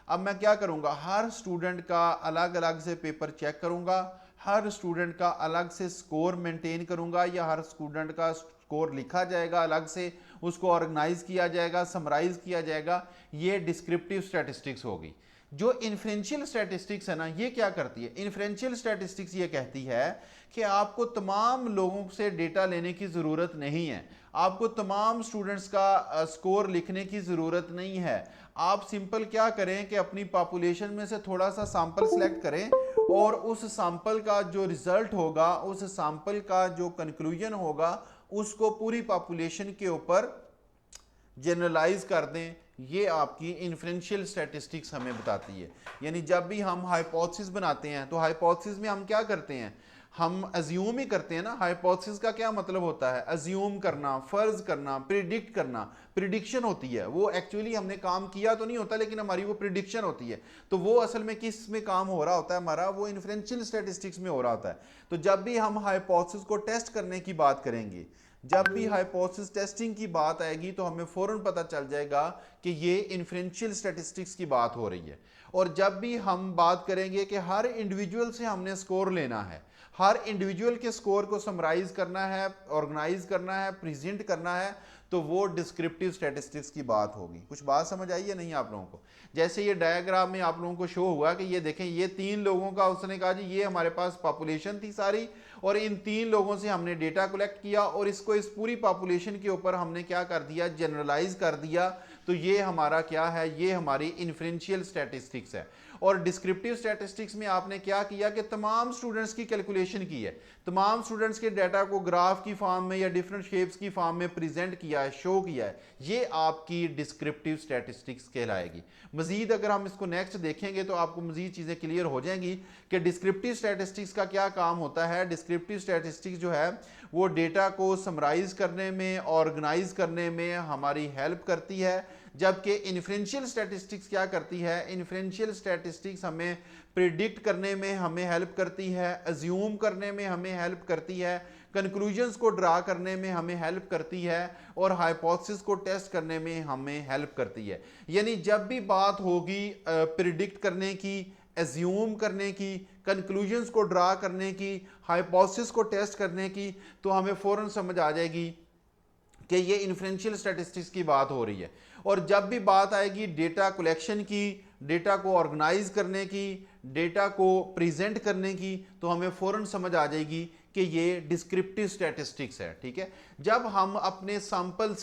अब मैं क्या करूंगा? हर स्टूडेंट का अलग अलग से पेपर चेक करूंगा, हर स्टूडेंट का अलग से स्कोर मेंटेन करूंगा, या हर स्टूडेंट का स्कोर लिखा जाएगा अलग से, उसको ऑर्गेनाइज किया जाएगा, समराइज किया जाएगा। ये डिस्क्रिप्टिव स्टैटिस्टिक्स होगी। जो इन्फ्रेंशियल स्टैटिस्टिक्स है ना, ये क्या करती है? इन्फ्रेंशियल स्टैटिस्टिक्स ये कहती है कि आपको तमाम लोगों से डेटा लेने की ज़रूरत नहीं है, आपको तमाम स्टूडेंट्स का स्कोर लिखने की ज़रूरत नहीं है। आप सिंपल क्या करें कि अपनी पॉपुलेशन में से थोड़ा सा सैंपल सेलेक्ट करें और उस सैंपल का जो रिजल्ट होगा, उस सैंपल का जो कंक्लूजन होगा, उसको पूरी पॉपुलेशन के ऊपर जनरलाइज कर दें। ये आपकी इन्फ्रेंशियल स्टैटिस्टिक्स हमें बताती है। यानी जब भी हम हाइपोथेसिस बनाते हैं तो हाइपोथेसिस में हम क्या करते हैं? हम अज्यूम ही करते हैं ना। हाइपोथेसिस का क्या मतलब होता है? अज्यूम करना, फर्ज करना, प्रिडिक्ट करना। प्रिडिक्शन होती है, वो एक्चुअली हमने काम किया तो नहीं होता, लेकिन हमारी वो प्रिडिक्शन होती है। तो वो असल में किस में काम हो रहा होता है हमारा? वो इन्फ्रेंशियल स्टैटिस्टिक्स में हो रहा होता है। तो जब भी हम हाइपोथेसिस को टेस्ट करने की बात करेंगे, जब भी हाइपोथेसिस टेस्टिंग की बात आएगी, तो हमें फौरन पता चल जाएगा कि ये इन्फ्रेंशियल स्टैटिस्टिक्स की बात हो रही है। और जब भी हम बात करेंगे कि हर इंडिविजुअल से हमने स्कोर लेना है, हर इंडिविजुअल के स्कोर को समराइज करना है, ऑर्गेनाइज करना है, प्रेजेंट करना है, तो वो डिस्क्रिप्टिव स्टैटिस्टिक्स की बात होगी। कुछ बात समझ आई है नहीं आप लोगों को? जैसे ये डायग्राम में आप लोगों को शो हुआ कि ये देखें, ये 3 लोगों का उसने कहा जी ये हमारे पास पॉपुलेशन थी सारी, और इन 3 लोगों से हमने डेटा कलेक्ट किया और इसको इस पूरी पॉपुलेशन के ऊपर हमने क्या कर दिया? जनरलाइज कर दिया। तो ये हमारा क्या है? ये हमारी इन्फ्रेंशियल स्टैटिस्टिक्स है। और डिस्क्रिप्टिव स्टैटिस्टिक्स में आपने क्या किया कि तमाम स्टूडेंट्स की कैलकुलेशन की है, तमाम स्टूडेंट्स के डाटा को ग्राफ की फॉर्म में या डिफरेंट शेप्स की फॉर्म में प्रेजेंट किया है, शो किया है। ये आपकी डिस्क्रिप्टिव स्टैटिस्टिक्स कहलाएगी। मजीद अगर हम इसको नेक्स्ट देखेंगे तो आपको मजीद चीज़ें क्लियर हो जाएंगी कि डिस्क्रिप्टिव स्टैटिस्टिक्स का क्या काम होता है। डिस्क्रिप्टिव स्टैटिस्टिक्स जो है वो डेटा को समराइज करने में, ऑर्गेनाइज करने में हमारी हेल्प करती है, जबकि इन्फ्रेंशियल स्टैटिस्टिक्स क्या करती है? इन्फ्रेंशियल स्टैटिस्टिक्स हमें प्रिडिक्ट करने में हमें हेल्प करती है, अज्यूम करने में हमें हेल्प करती है, कंक्लूजन्स को ड्रा करने में हमें हेल्प करती है, और हाइपोथेसिस को टेस्ट करने में हमें हेल्प करती है। यानी जब भी बात होगी प्रिडिक्ट करने की, एज्यूम करने की, कंक्लूजन्स को ड्रा करने की, हाइपोथेसिस को टेस्ट करने की, तो हमें फ़ौरन समझ आ जाएगी कि ये इन्फ्रेंशियल स्टैटिस्टिक्स की बात हो रही है। और जब भी बात आएगी डेटा कलेक्शन की, डेटा को ऑर्गेनाइज करने की, डेटा को प्रेजेंट करने की, तो हमें फ़ौरन समझ आ जाएगी कि ये डिस्क्रिप्टिव स्टैटिस्टिक्स है। ठीक है, जब हम अपने सैंपल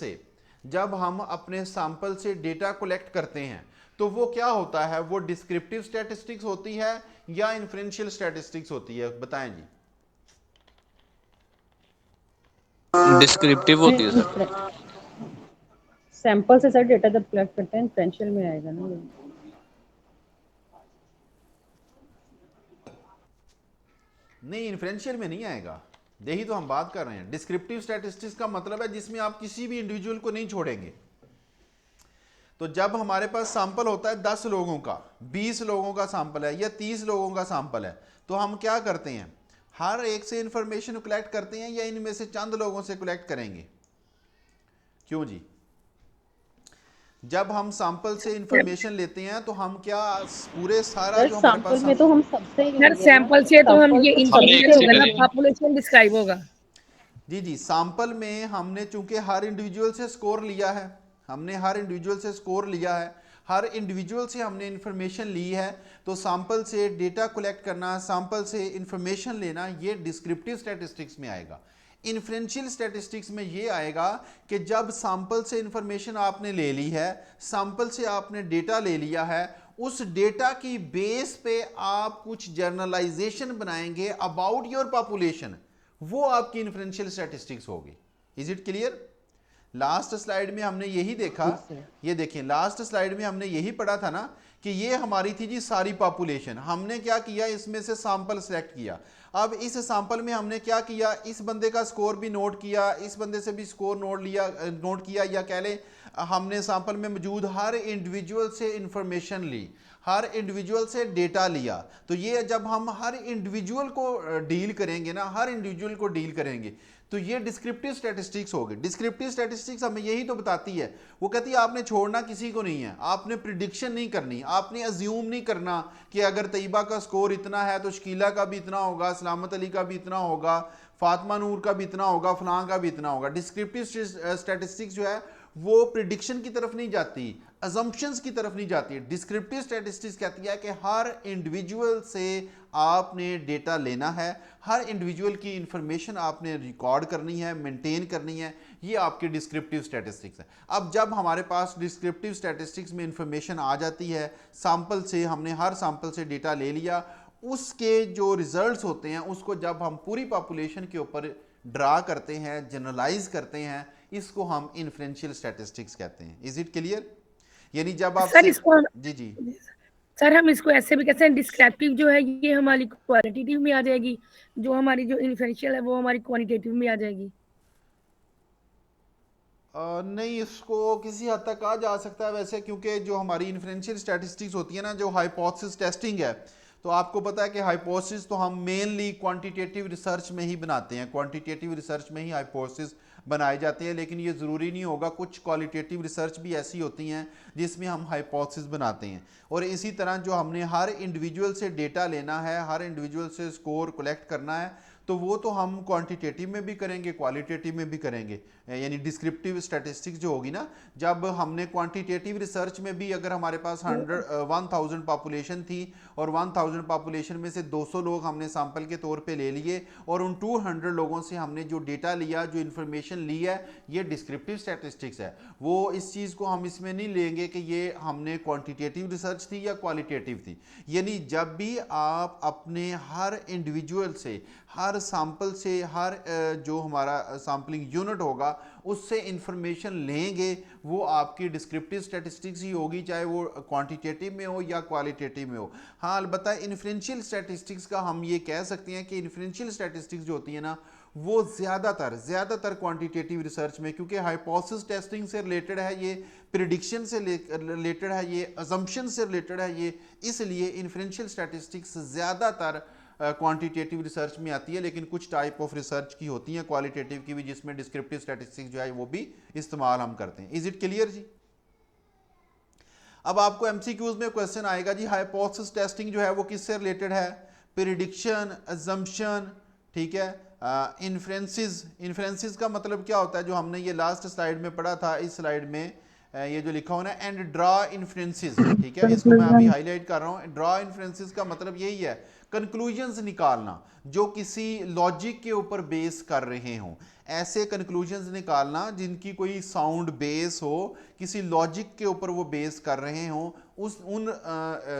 से डेटा कलेक्ट करते हैं तो वो क्या होता है? वो डिस्क्रिप्टिव स्टैटिस्टिक्स होती है या इन्फ्रेंशियल स्टैटिस्टिक्स होती है? बताएं जी। डिस्क्रिप्टिव होती है सर। सैंपल से सर डेटा जब कलेक्ट करते हैं इन्फ्रेंशियल में आएगा ना ये। नहीं, इन्फ्रेंशियल में नहीं आएगा, यही तो हम बात कर रहे हैं। डिस्क्रिप्टिव स्टैटिस्टिक्स का मतलब है जिसमें आप किसी भी इंडिविजुअल को नहीं छोड़ेंगे। तो जब हमारे पास सैंपल होता है 10 लोगों का, 20 लोगों का सैंपल है या 30 लोगों का सैंपल है, तो हम क्या करते हैं? हर एक से इंफॉर्मेशन कलेक्ट करते हैं या इनमें से चंद लोगों से कलेक्ट करेंगे? क्यों जी? जब हम सैंपल से इंफॉर्मेशन लेते हैं तो हम क्या पूरे सारा जो हमारे पास में तो हम सबसे सर सैंपल से तो हम ये इंफॉर्मेशन होगा ना, पॉपुलेशन डिस्क्राइब होगा। जी सैंपल में हमने चूंकि हर इंडिविजुअल से स्कोर लिया है, हर इंडिविजुअल से हमने इंफॉर्मेशन ली है, तो सैंपल से डेटा कलेक्ट करना, सैंपल से इंफॉर्मेशन लेना, ये डिस्क्रिप्टिव स्टैटिस्टिक्स में आएगा। इन्फ्रेंशियल स्टैटिस्टिक्स में ये आएगा कि जब सैंपल से इंफॉर्मेशन आपने ले ली है, सैंपल से आपने डेटा ले लिया है, उस डेटा की बेस पे आप कुछ जर्नलाइजेशन बनाएंगे अबाउट योर पॉपुलेशन, वो आपकी इन्फ्रेंशियल स्टैटिस्टिक्स होगी। Is it clear? Last slide में हमने यही देखा, ये देखिए लास्ट स्लाइड में हमने यही पढ़ा था ना कि ये हमारी थी जी सारी पॉपुलेशन। हमने क्या किया? इसमें से सैंपल सेलेक्ट किया। अब इस सैंपल में हमने क्या किया? इस बंदे का स्कोर भी नोट किया, इस बंदे से भी स्कोर नोट किया, या कह लें हमने सैंपल में मौजूद हर इंडिविजुअल से इंफॉर्मेशन ली, हर इंडिविजुअल से डेटा लिया। तो ये जब हम हर इंडिविजुअल को डील करेंगे ना, हर इंडिविजुअल को डील करेंगे, तो ये डिस्क्रिप्टिव स्टैटिस्टिक्स होगी। डिस्क्रिप्टिव स्टैटिस्टिक्स हमें यही तो बताती है, वो कहती है आपने छोड़ना किसी को नहीं है, आपने प्रिडिक्शन नहीं करनी, आपने अज्यूम नहीं करना कि अगर तैयबा का स्कोर इतना है तो शकीला का भी इतना होगा, सलामत अली का भी इतना होगा, फातिमा नूर का भी इतना होगा, फलां का भी इतना होगा। डिस्क्रिप्टिव स्टैटिस्टिक्स जो है वो प्रिडिक्शन की तरफ नहीं जाती, अजम्पशंस की तरफ नहीं जाती। डिस्क्रिप्टिव स्टैटिस्टिक्स कहती है कि हर इंडिविजुअल से आपने डेटा लेना है, हर इंडिविजुअल की इंफॉर्मेशन आपने रिकॉर्ड करनी है, मेंटेन करनी है। ये आपकी डिस्क्रिप्टिव स्टैटिस्टिक्स है। अब जब हमारे पास डिस्क्रिप्टिव स्टैटिस्टिक्स में इंफॉर्मेशन आ जाती है, सैंपल से हमने हर सैंपल से डेटा ले लिया, उसके जो रिजल्ट्स होते हैं उसको जब हम पूरी पॉपुलेशन के ऊपर ड्रा करते हैं, जनरलाइज करते हैं, इसको हम इन्फ्रेंशियल स्टैटिस्टिक्स कहते हैं। Is it clear? यानी जब आप सर इसको जी जी सर हम इसको ऐसे भी कहते हैं, डिस्क्रिप्टिव जो है ये हमारी क्वालिटेटिव में आ जाएगी, जो हमारी जो इन्फ्रेंशियल है वो हमारी क्वालिटेटिव में आ जाएगी। नहीं, इसको किसी हद तक कहा जा सकता है वैसे, क्योंकि जो हमारी इन्फ्रेंशियल स्टैटिस्टिक्स होती है ना, जो हाइपोथेसिस टेस्टिंग है, तो आपको पता है कि हाइपोथेसिस तो हम मेनली क्वांटिटेटिव रिसर्च में ही बनाते हैं, क्वांटिटेटिव रिसर्च में ही हाइपोथेसिस बनाए जाते हैं। लेकिन ये ज़रूरी नहीं होगा, कुछ क्वालिटेटिव रिसर्च भी ऐसी होती हैं जिसमें हम हाइपोथेसिस बनाते हैं। और इसी तरह जो हमने हर इंडिविजुअल से डेटा लेना है, हर इंडिविजुअल से स्कोर कलेक्ट करना है, तो वो तो हम क्वांटिटेटिव में भी करेंगे, क्वालिटेटिव में भी करेंगे। यानी डिस्क्रिप्टिव स्टैटिस्टिक्स जो होगी ना, जब हमने क्वांटिटेटिव रिसर्च में भी अगर हमारे पास 1000 पॉपुलेशन थी और 1000 पॉपुलेशन में से 200 लोग हमने सैंपल के तौर पे ले लिए और उन 200 लोगों से हमने जो डेटा लिया, जो इन्फॉर्मेशन ली है, ये डिस्क्रिप्टिव स्टैटिस्टिक्स है। वो इस चीज़ को हम इसमें नहीं लेंगे कि ये हमने क्वांटिटेटिव रिसर्च थी या क्वालिटेटिव थी। यानी जब भी आप अपने हर इंडिविजुअल से, हर सैंपल से, हर जो हमारा सैम्पलिंग यूनिट होगा उससे इंफॉर्मेशन लेंगे, वो आपकी डिस्क्रिप्टिव स्टैटिस्टिक्स ही होगी, चाहे वो क्वांटिटेटिव में हो या क्वालिटेटिव में हो। हाँ, अलबत्ता इन्फ्रेंशियल स्टैटिस्टिक्स का हम ये कह सकते हैं कि इन्फ्रेंशियल स्टैटिस्टिक्स जो होती है ना, वो ज़्यादातर क्वांटिटेटिव रिसर्च में, क्योंकि हाइपोथेसिस टेस्टिंग से रिलेटेड है ये, प्रिडिक्शन से रिलेटेड है ये, अजम्पशन से रिलेटेड है ये, इसलिए इन्फ्रेंशियल स्टैटिस्टिक्स ज़्यादातर क्वांटिटेटिव रिसर्च में आती है। लेकिन कुछ टाइप ऑफ रिसर्च की होती हैं क्वालिटेटिव की भी, जिसमें डिस्क्रिप्टिव स्टैटिस्टिक्स जो है वो भी इस्तेमाल हम करते हैं। इज इट क्लियर जी? अब आपको एमसीक्यूज में क्वेश्चन आएगा जी, हाइपोथेसिस टेस्टिंग जो है वो किससे रिलेटेड है? प्रिडिक्शन, अजम्पशन, ठीक है, इन्फ्रेंसिस का मतलब क्या होता है, जो हमने ये लास्ट स्लाइड में पढ़ा था, इस स्लाइड में ये जो लिखा हुआ है, एंड ड्रा इन्फ्रेंसिस, ठीक है, इसको मैं अभी हाईलाइट कर रहा हूँ। ड्रा इन्फ्रेंसिस का मतलब यही है, कंक्लूजन्स निकालना जो किसी लॉजिक के ऊपर बेस कर रहे हों, ऐसे कंक्लूजन्स निकालना जिनकी कोई साउंड बेस हो, किसी लॉजिक के ऊपर वो बेस कर रहे हों, उन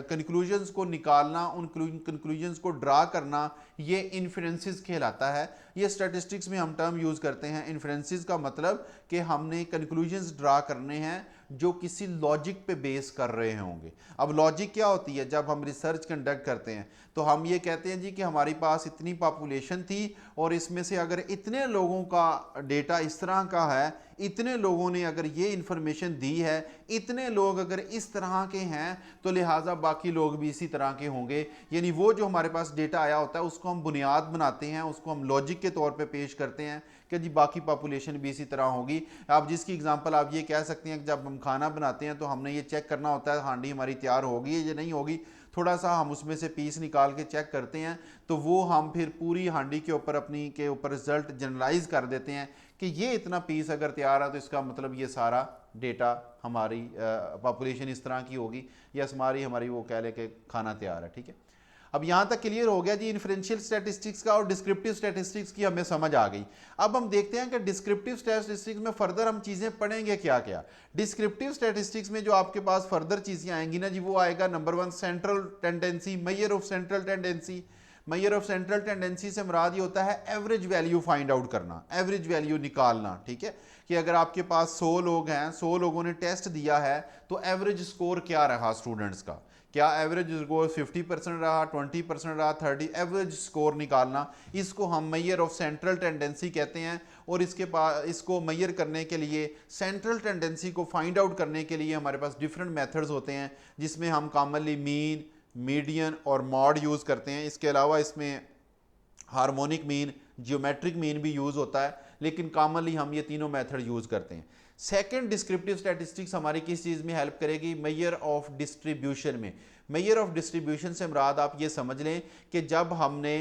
कंक्लूजन्स को निकालना, उन कंक्लूजन्स को ड्रा करना, ये इन्फ्रेंसिस कहलाता है। ये स्टैटिस्टिक्स में हम टर्म यूज़ करते हैं। इन्फ्रेंसिस का मतलब कि हमने कंक्लूजन्स ड्रा करने हैं जो किसी लॉजिक पे बेस कर रहे होंगे। अब लॉजिक क्या होती है? जब हम रिसर्च कंडक्ट करते हैं तो हम ये कहते हैं जी कि हमारी पास इतनी पॉपुलेशन थी और इसमें से अगर इतने लोगों का डेटा इस तरह का है, इतने लोगों ने अगर ये इंफॉर्मेशन दी है, इतने लोग अगर इस तरह के हैं, तो लिहाजा बाकी लोग भी इसी तरह के होंगे। यानी वो जो हमारे पास डेटा आया होता है उसको हम बुनियाद बनाते हैं, उसको हम लॉजिक के तौर पे पेश करते हैं कि जी बाकी पॉपुलेशन भी इसी तरह होगी। आप जिसकी एग्जांपल आप ये कह सकते हैं कि जब हम खाना बनाते हैं तो हमने ये चेक करना होता है हांडी हमारी तैयार होगी या नहीं होगी, थोड़ा सा हम उसमें से पीस निकाल के चेक करते हैं, तो वो हम फिर पूरी हांडी के ऊपर अपनी के ऊपर रिजल्ट जनरलाइज कर देते हैं कि ये इतना पीस अगर तैयार है तो इसका मतलब ये सारा डेटा हमारी पॉपुलेशन इस तरह की होगी, या हमारी वो कह ले कि खाना तैयार है। ठीक है, अब यहाँ तक क्लियर हो गया जी इन्फ्रेंशियल स्टैटिस्टिक्स का और डिस्क्रिप्टिव स्टैटिस्टिक्स की हमें समझ आ गई। अब हम देखते हैं कि डिस्क्रिप्टिव स्टैटिस्टिक्स में फर्दर हम चीज़ें पढ़ेंगे क्या क्या। डिस्क्रिप्टिव स्टैटिस्टिक्स में जो आपके पास फर्दर चीज़ें आएंगी ना जी, वो आएगा number 1 central tendency, measure of central tendency. Measure of central tendency से मुराद ये होता है एवरेज वैल्यू फाइंड आउट करना, एवरेज वैल्यू निकालना। ठीक है, कि अगर आपके पास 100 लोग हैं, 100 लोगों ने टेस्ट दिया है, तो एवरेज स्कोर क्या रहा स्टूडेंट्स का, क्या एवरेज स्कोर 50% रहा, 20% रहा, 30, एवरेज स्कोर निकालना, इसको हम मेजर ऑफ सेंट्रल टेंडेंसी कहते हैं। और इसको मेजर करने के लिए, सेंट्रल टेंडेंसी को फाइंड आउट करने के लिए हमारे पास डिफरेंट मेथड्स होते हैं, जिसमें हम कॉमनली मीन, मीडियन और मॉड यूज़ करते हैं। इसके अलावा इसमें हार्मोनिक मीन, जियोमेट्रिक मीन भी यूज़ होता है, लेकिन कॉमनली हम ये तीनों मेथड यूज़ करते हैं। सेकंड, डिस्क्रिप्टिव स्टैटिस्टिक्स हमारी किस चीज़ में हेल्प करेगी? मेजर ऑफ डिस्ट्रीब्यूशन में। मेजर ऑफ डिस्ट्रीब्यूशन से मुराद आप ये समझ लें कि जब हमने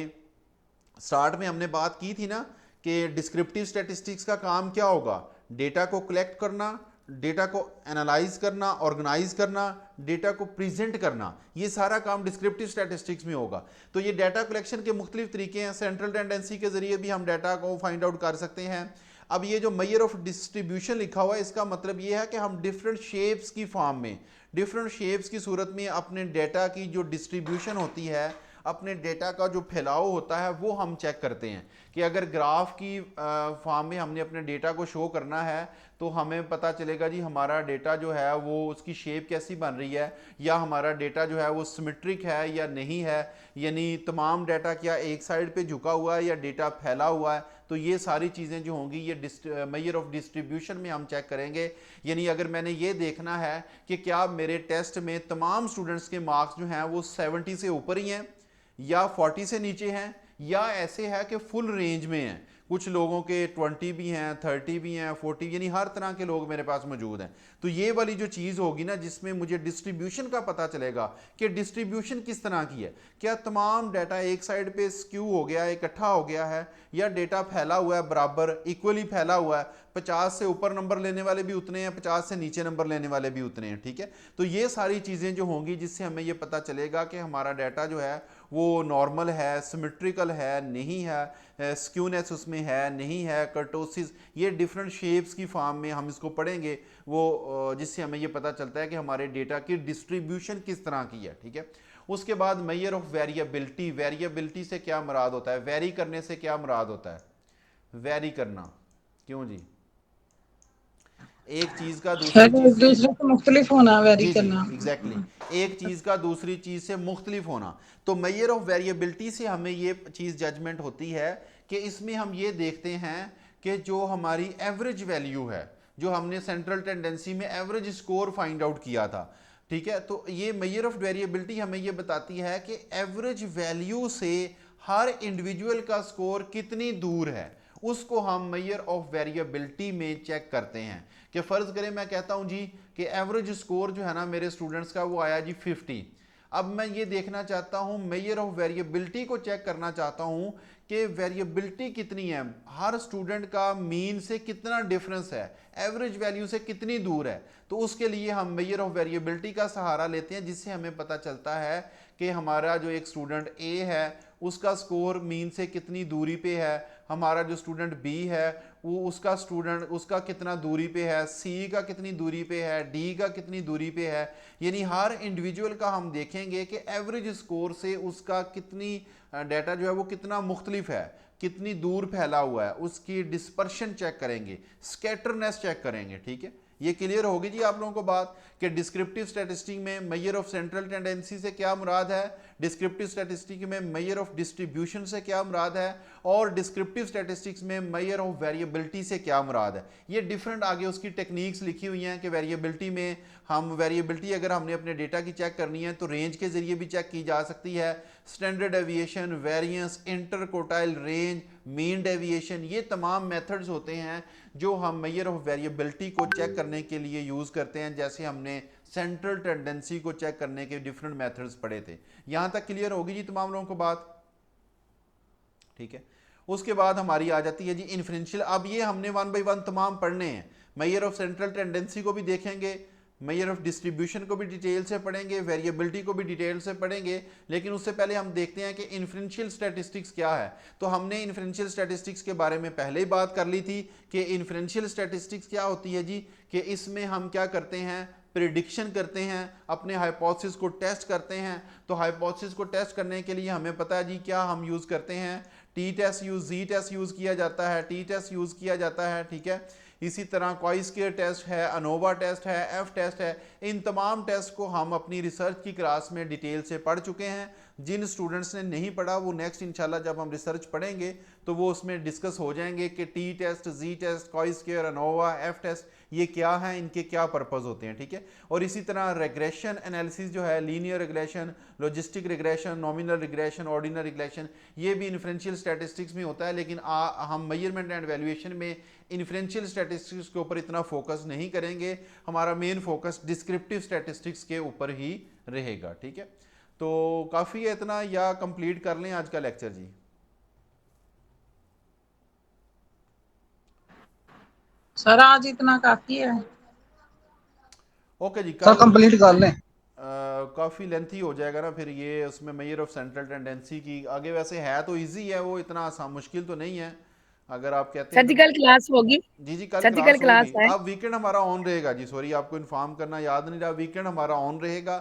स्टार्ट में हमने बात की थी ना कि डिस्क्रिप्टिव स्टैटिस्टिक्स का काम क्या होगा, डेटा को कलेक्ट करना, डेटा को एनालाइज करना, ऑर्गेनाइज करना, डेटा को प्रेजेंट करना, ये सारा काम डिस्क्रिप्टिव स्टैटिस्टिक्स में होगा। तो ये डाटा कलेक्शन के मुख्तलिफ तरीके हैं। सेंट्रल टेंडेंसी के जरिए भी हम डाटा को फाइंड आउट कर सकते हैं। अब ये जो मेजर ऑफ डिस्ट्रीब्यूशन लिखा हुआ है, इसका मतलब ये है कि हम डिफरेंट शेप्स की फॉर्म में, डिफरेंट शेप्स की सूरत में अपने डेटा की जो डिस्ट्रीब्यूशन होती है, अपने डेटा का जो फैलाव होता है, वो हम चेक करते हैं। कि अगर ग्राफ की फॉर्म में हमने अपने डेटा को शो करना है तो हमें पता चलेगा जी हमारा डेटा जो है वो उसकी शेप कैसी बन रही है, या हमारा डेटा जो है वो सिमेट्रिक है या नहीं है, यानी तमाम डेटा क्या एक साइड पे झुका हुआ है या डेटा फैला हुआ है। तो ये सारी चीज़ें जो होंगी ये मेजर ऑफ डिस्ट्रीब्यूशन में हम चेक करेंगे। यानी अगर मैंने ये देखना है कि क्या मेरे टेस्ट में तमाम स्टूडेंट्स के मार्क्स जो हैं वो 70 से ऊपर ही हैं या 40 से नीचे हैं, या ऐसे है कि फुल रेंज में हैं, कुछ लोगों के 20 भी हैं, 30 भी हैं, 40, यानी हर तरह के लोग मेरे पास मौजूद हैं। तो ये वाली जो चीज़ होगी ना, जिसमें मुझे डिस्ट्रीब्यूशन का पता चलेगा कि डिस्ट्रीब्यूशन किस तरह की है, क्या तमाम डाटा एक साइड पे स्क्यू हो गया है, इकट्ठा हो गया है, या डेटा फैला हुआ है, बराबर इक्वली फैला हुआ है, 50 से ऊपर नंबर लेने वाले भी उतने हैं, 50 से नीचे नंबर लेने वाले भी उतने हैं। ठीक है, तो ये सारी चीज़ें जो होंगी जिससे हमें ये पता चलेगा कि हमारा डाटा जो है वो नॉर्मल है, सिमेट्रिकल है, नहीं है, स्क्यूनेस उसमें है, नहीं है, कर्टोसिस, ये डिफरेंट शेप्स की फॉर्म में हम इसको पढ़ेंगे, वो जिससे हमें ये पता चलता है कि हमारे डेटा की डिस्ट्रीब्यूशन किस तरह की है। ठीक है, उसके बाद मेजर ऑफ वेरिएबिलिटी। वेरिएबिलिटी से क्या मुराद होता है, वेरी करने से क्या मुराद होता है, वेरी करना, क्यों जी, एक चीज का दूसरी चीज से, दूसरे से मुख्तलिफ होना, वेरी जी जी करना। एग्जैक्टली एक चीज का दूसरी चीज से मुख्तलिफ होना। तो मेजर ऑफ वेरिएबिलिटी से हमें ये चीज जजमेंट होती है कि इसमें हम ये देखते हैं कि जो हमारी एवरेज वैल्यू है, जो हमने सेंट्रल टेंडेंसी में एवरेज स्कोर फाइंड आउट किया था, ठीक है, तो ये मेजर ऑफ वेरिएबिलिटी हमें ये बताती है कि एवरेज वैल्यू से हर इंडिविजुअल का स्कोर कितनी दूर है, उसको हम मेजर ऑफ वेरिएबिलिटी में चेक करते हैं। कि फ़र्ज़ करें मैं कहता हूं जी कि एवरेज स्कोर जो है ना मेरे स्टूडेंट्स का वो आया जी 50। अब मैं ये देखना चाहता हूं, मेजर ऑफ वेरिएबिलिटी को चेक करना चाहता हूं कि वेरिएबिलिटी कितनी है, हर स्टूडेंट का मीन से कितना डिफरेंस है, एवरेज वैल्यू से कितनी दूर है। तो उसके लिए हम मेजर ऑफ वेरिएबिलिटी का सहारा लेते हैं, जिससे हमें पता चलता है कि हमारा जो एक स्टूडेंट ए है उसका स्कोर मीन से कितनी दूरी पे है, हमारा जो स्टूडेंट बी है वो उसका कितना दूरी पे है, सी का कितनी दूरी पे है, डी का कितनी दूरी पे है। यानी हर इंडिविजुअल का हम देखेंगे कि एवरेज स्कोर से उसका कितनी डाटा जो है वो कितना मुख्तलिफ है, कितनी दूर फैला हुआ है, उसकी डिस्पर्शन चेक करेंगे, स्कैटरनेस चेक करेंगे। ठीक है, ये क्लियर होगी जी आप लोगों को बात कि डिस्क्रिप्टिव स्टैटिस्टिक में मेजर ऑफ सेंट्रल टेंडेंसी से क्या मुराद है, डिस्क्रिप्टिव स्टैटिस्टिक में मेजर ऑफ डिस्ट्रीब्यूशन से क्या मुराद है, और डिस्क्रिप्टिव स्टैटिस्टिक्स में मेजर ऑफ वेरिएबिलिटी से क्या मुराद है। ये डिफरेंट आगे उसकी टेक्निक्स लिखी हुई हैं कि वेरिएबिलिटी में हम वेरिएबिलिटी अगर हमने अपने डेटा की चेक करनी है तो रेंज के जरिए भी चेक की जा सकती है, standard deviation, variance, inter quartile range, mean deviation, ये तमाम मेथड्स होते हैं जो हम मेजर ऑफ वेरिएबिलिटी को चेक करने के लिए यूज़ करते हैं। जैसे हमने सेंट्रल टेंडेंसी को चेक करने के डिफरेंट मेथड्स पढ़े थे। यहां तक क्लियर होगी जी तमाम लोगों को बात, ठीक है। उसके बाद हमारी आ जाती है जी इन्फ्रेंशियल। अब ये हमने 1 बाय 1 तमाम पढ़ने हैं, मेजर ऑफ सेंट्रल टेंडेंसी को भी देखेंगे, मेजर ऑफ डिस्ट्रीब्यूशन को भी डिटेल से पढ़ेंगे, वेरिएबिलिटी को भी डिटेल से पढ़ेंगे। लेकिन उससे पहले हम देखते हैं कि इन्फ्रेंशियल स्टैटिस्टिक्स क्या है। तो हमने इन्फ्रेंशियल स्टैटिस्टिक्स के बारे में पहले ही बात कर ली थी कि इन्फ्रेंशियल स्टैटिस्टिक्स क्या होती है जी, कि इसमें हम क्या करते हैं, प्रिडिक्शन करते हैं, अपने हाइपोथेसिस को टेस्ट करते हैं। तो हाइपोथेसिस को टेस्ट करने के लिए हमें पता है जी क्या हम यूज़ करते हैं, टी टेस्ट यूज़, जी टेस्ट यूज़ किया जाता है, टी टेस्ट यूज़ किया जाता है, ठीक है। इसी तरह कॉई स्क्वायर टेस्ट है, अनोवा टेस्ट है, एफ टेस्ट है। इन तमाम टेस्ट को हम अपनी रिसर्च की क्लास में डिटेल से पढ़ चुके हैं। जिन स्टूडेंट्स ने नहीं पढ़ा वो नेक्स्ट इंशाल्लाह जब हम रिसर्च पढ़ेंगे तो वो उसमें डिस्कस हो जाएंगे कि T test, G test, chi square, ANOVA, F test ये क्या है, इनके क्या पर्पस होते हैं, ठीक है। और इसी तरह रेग्रेशन एनालिसिस जो है, linear regression, logistic regression, nominal regression, ordinal regression, ये भी इन्फ्रेंशियल स्टैटिस्टिक्स में होता है। लेकिन हम मेजरमेंट एंड वैल्यूएशन में इन्फ्रेंशियल स्टैटिस्टिक्स के ऊपर इतना फोकस नहीं करेंगे, हमारा मेन फोकस डिस्क्रिप्टिव स्टैटिस्टिक्स के ऊपर ही रहेगा, ठीक है। तो काफ़ी है इतना, या कंप्लीट कर लें आज का लेक्चर जी। सर आज इतना काफी है। ओके जी, सर कल कंप्लीट कर लें। काफ़ी लेंथी हो जाएगा ना फिर ये, उसमें मेजर ऑफ सेंट्रल टेंडेंसी की आगे वैसे है तो इजी है वो, इतना आसान मुश्किल तो नहीं है अगर आप कहते हैं तो। सर्जिकल क्लास होगी, जी जी, कल सर्जिकल क्लास क्लास होगी। है। अब वीकेंड हमारा ऑन रहेगा जी, सॉरी आपको इन्फॉर्म करना याद नहीं रहा, वीकेंड हमारा ऑन रहेगा।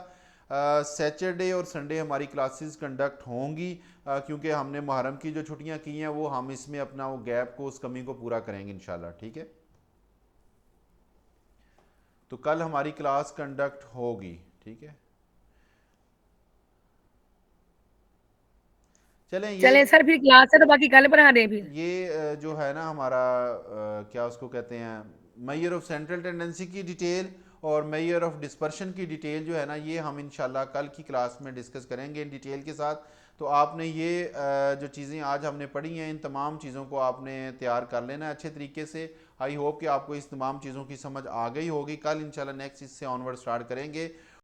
सैटरडे और संडे हमारी क्लासेस कंडक्ट होंगी, क्योंकि हमने मुहर्रम की जो छुट्टियां की हैं वो हम इसमें अपना वो गैप को, उस कमी को पूरा करेंगे इंशाल्लाह, ठीक है। तो कल हमारी क्लास कंडक्ट होगी, ठीक है। चलें चलें सर, फिर क्लास है तो बाकी कल पढ़ा दें फिर। ये जो है ना हमारा क्या उसको कहते हैं, मेजर ऑफ सेंट्रल टेंडेंसी की डिटेल और मेजर ऑफ डिस्पर्शन की डिटेल जो है ना, ये हम इंशाल्लाह कल की क्लास में डिस्कस करेंगे इन डिटेल के साथ। तो आपने ये जो चीज़ें आज हमने पढ़ी हैं, इन तमाम चीज़ों को आपने तैयार कर लेना है अच्छे तरीके से। आई होप कि आपको इस तमाम चीज़ों की समझ आ गई होगी। कल इंशाल्लाह नेक्स्ट इससे ऑनवर्ड स्टार्ट करेंगे।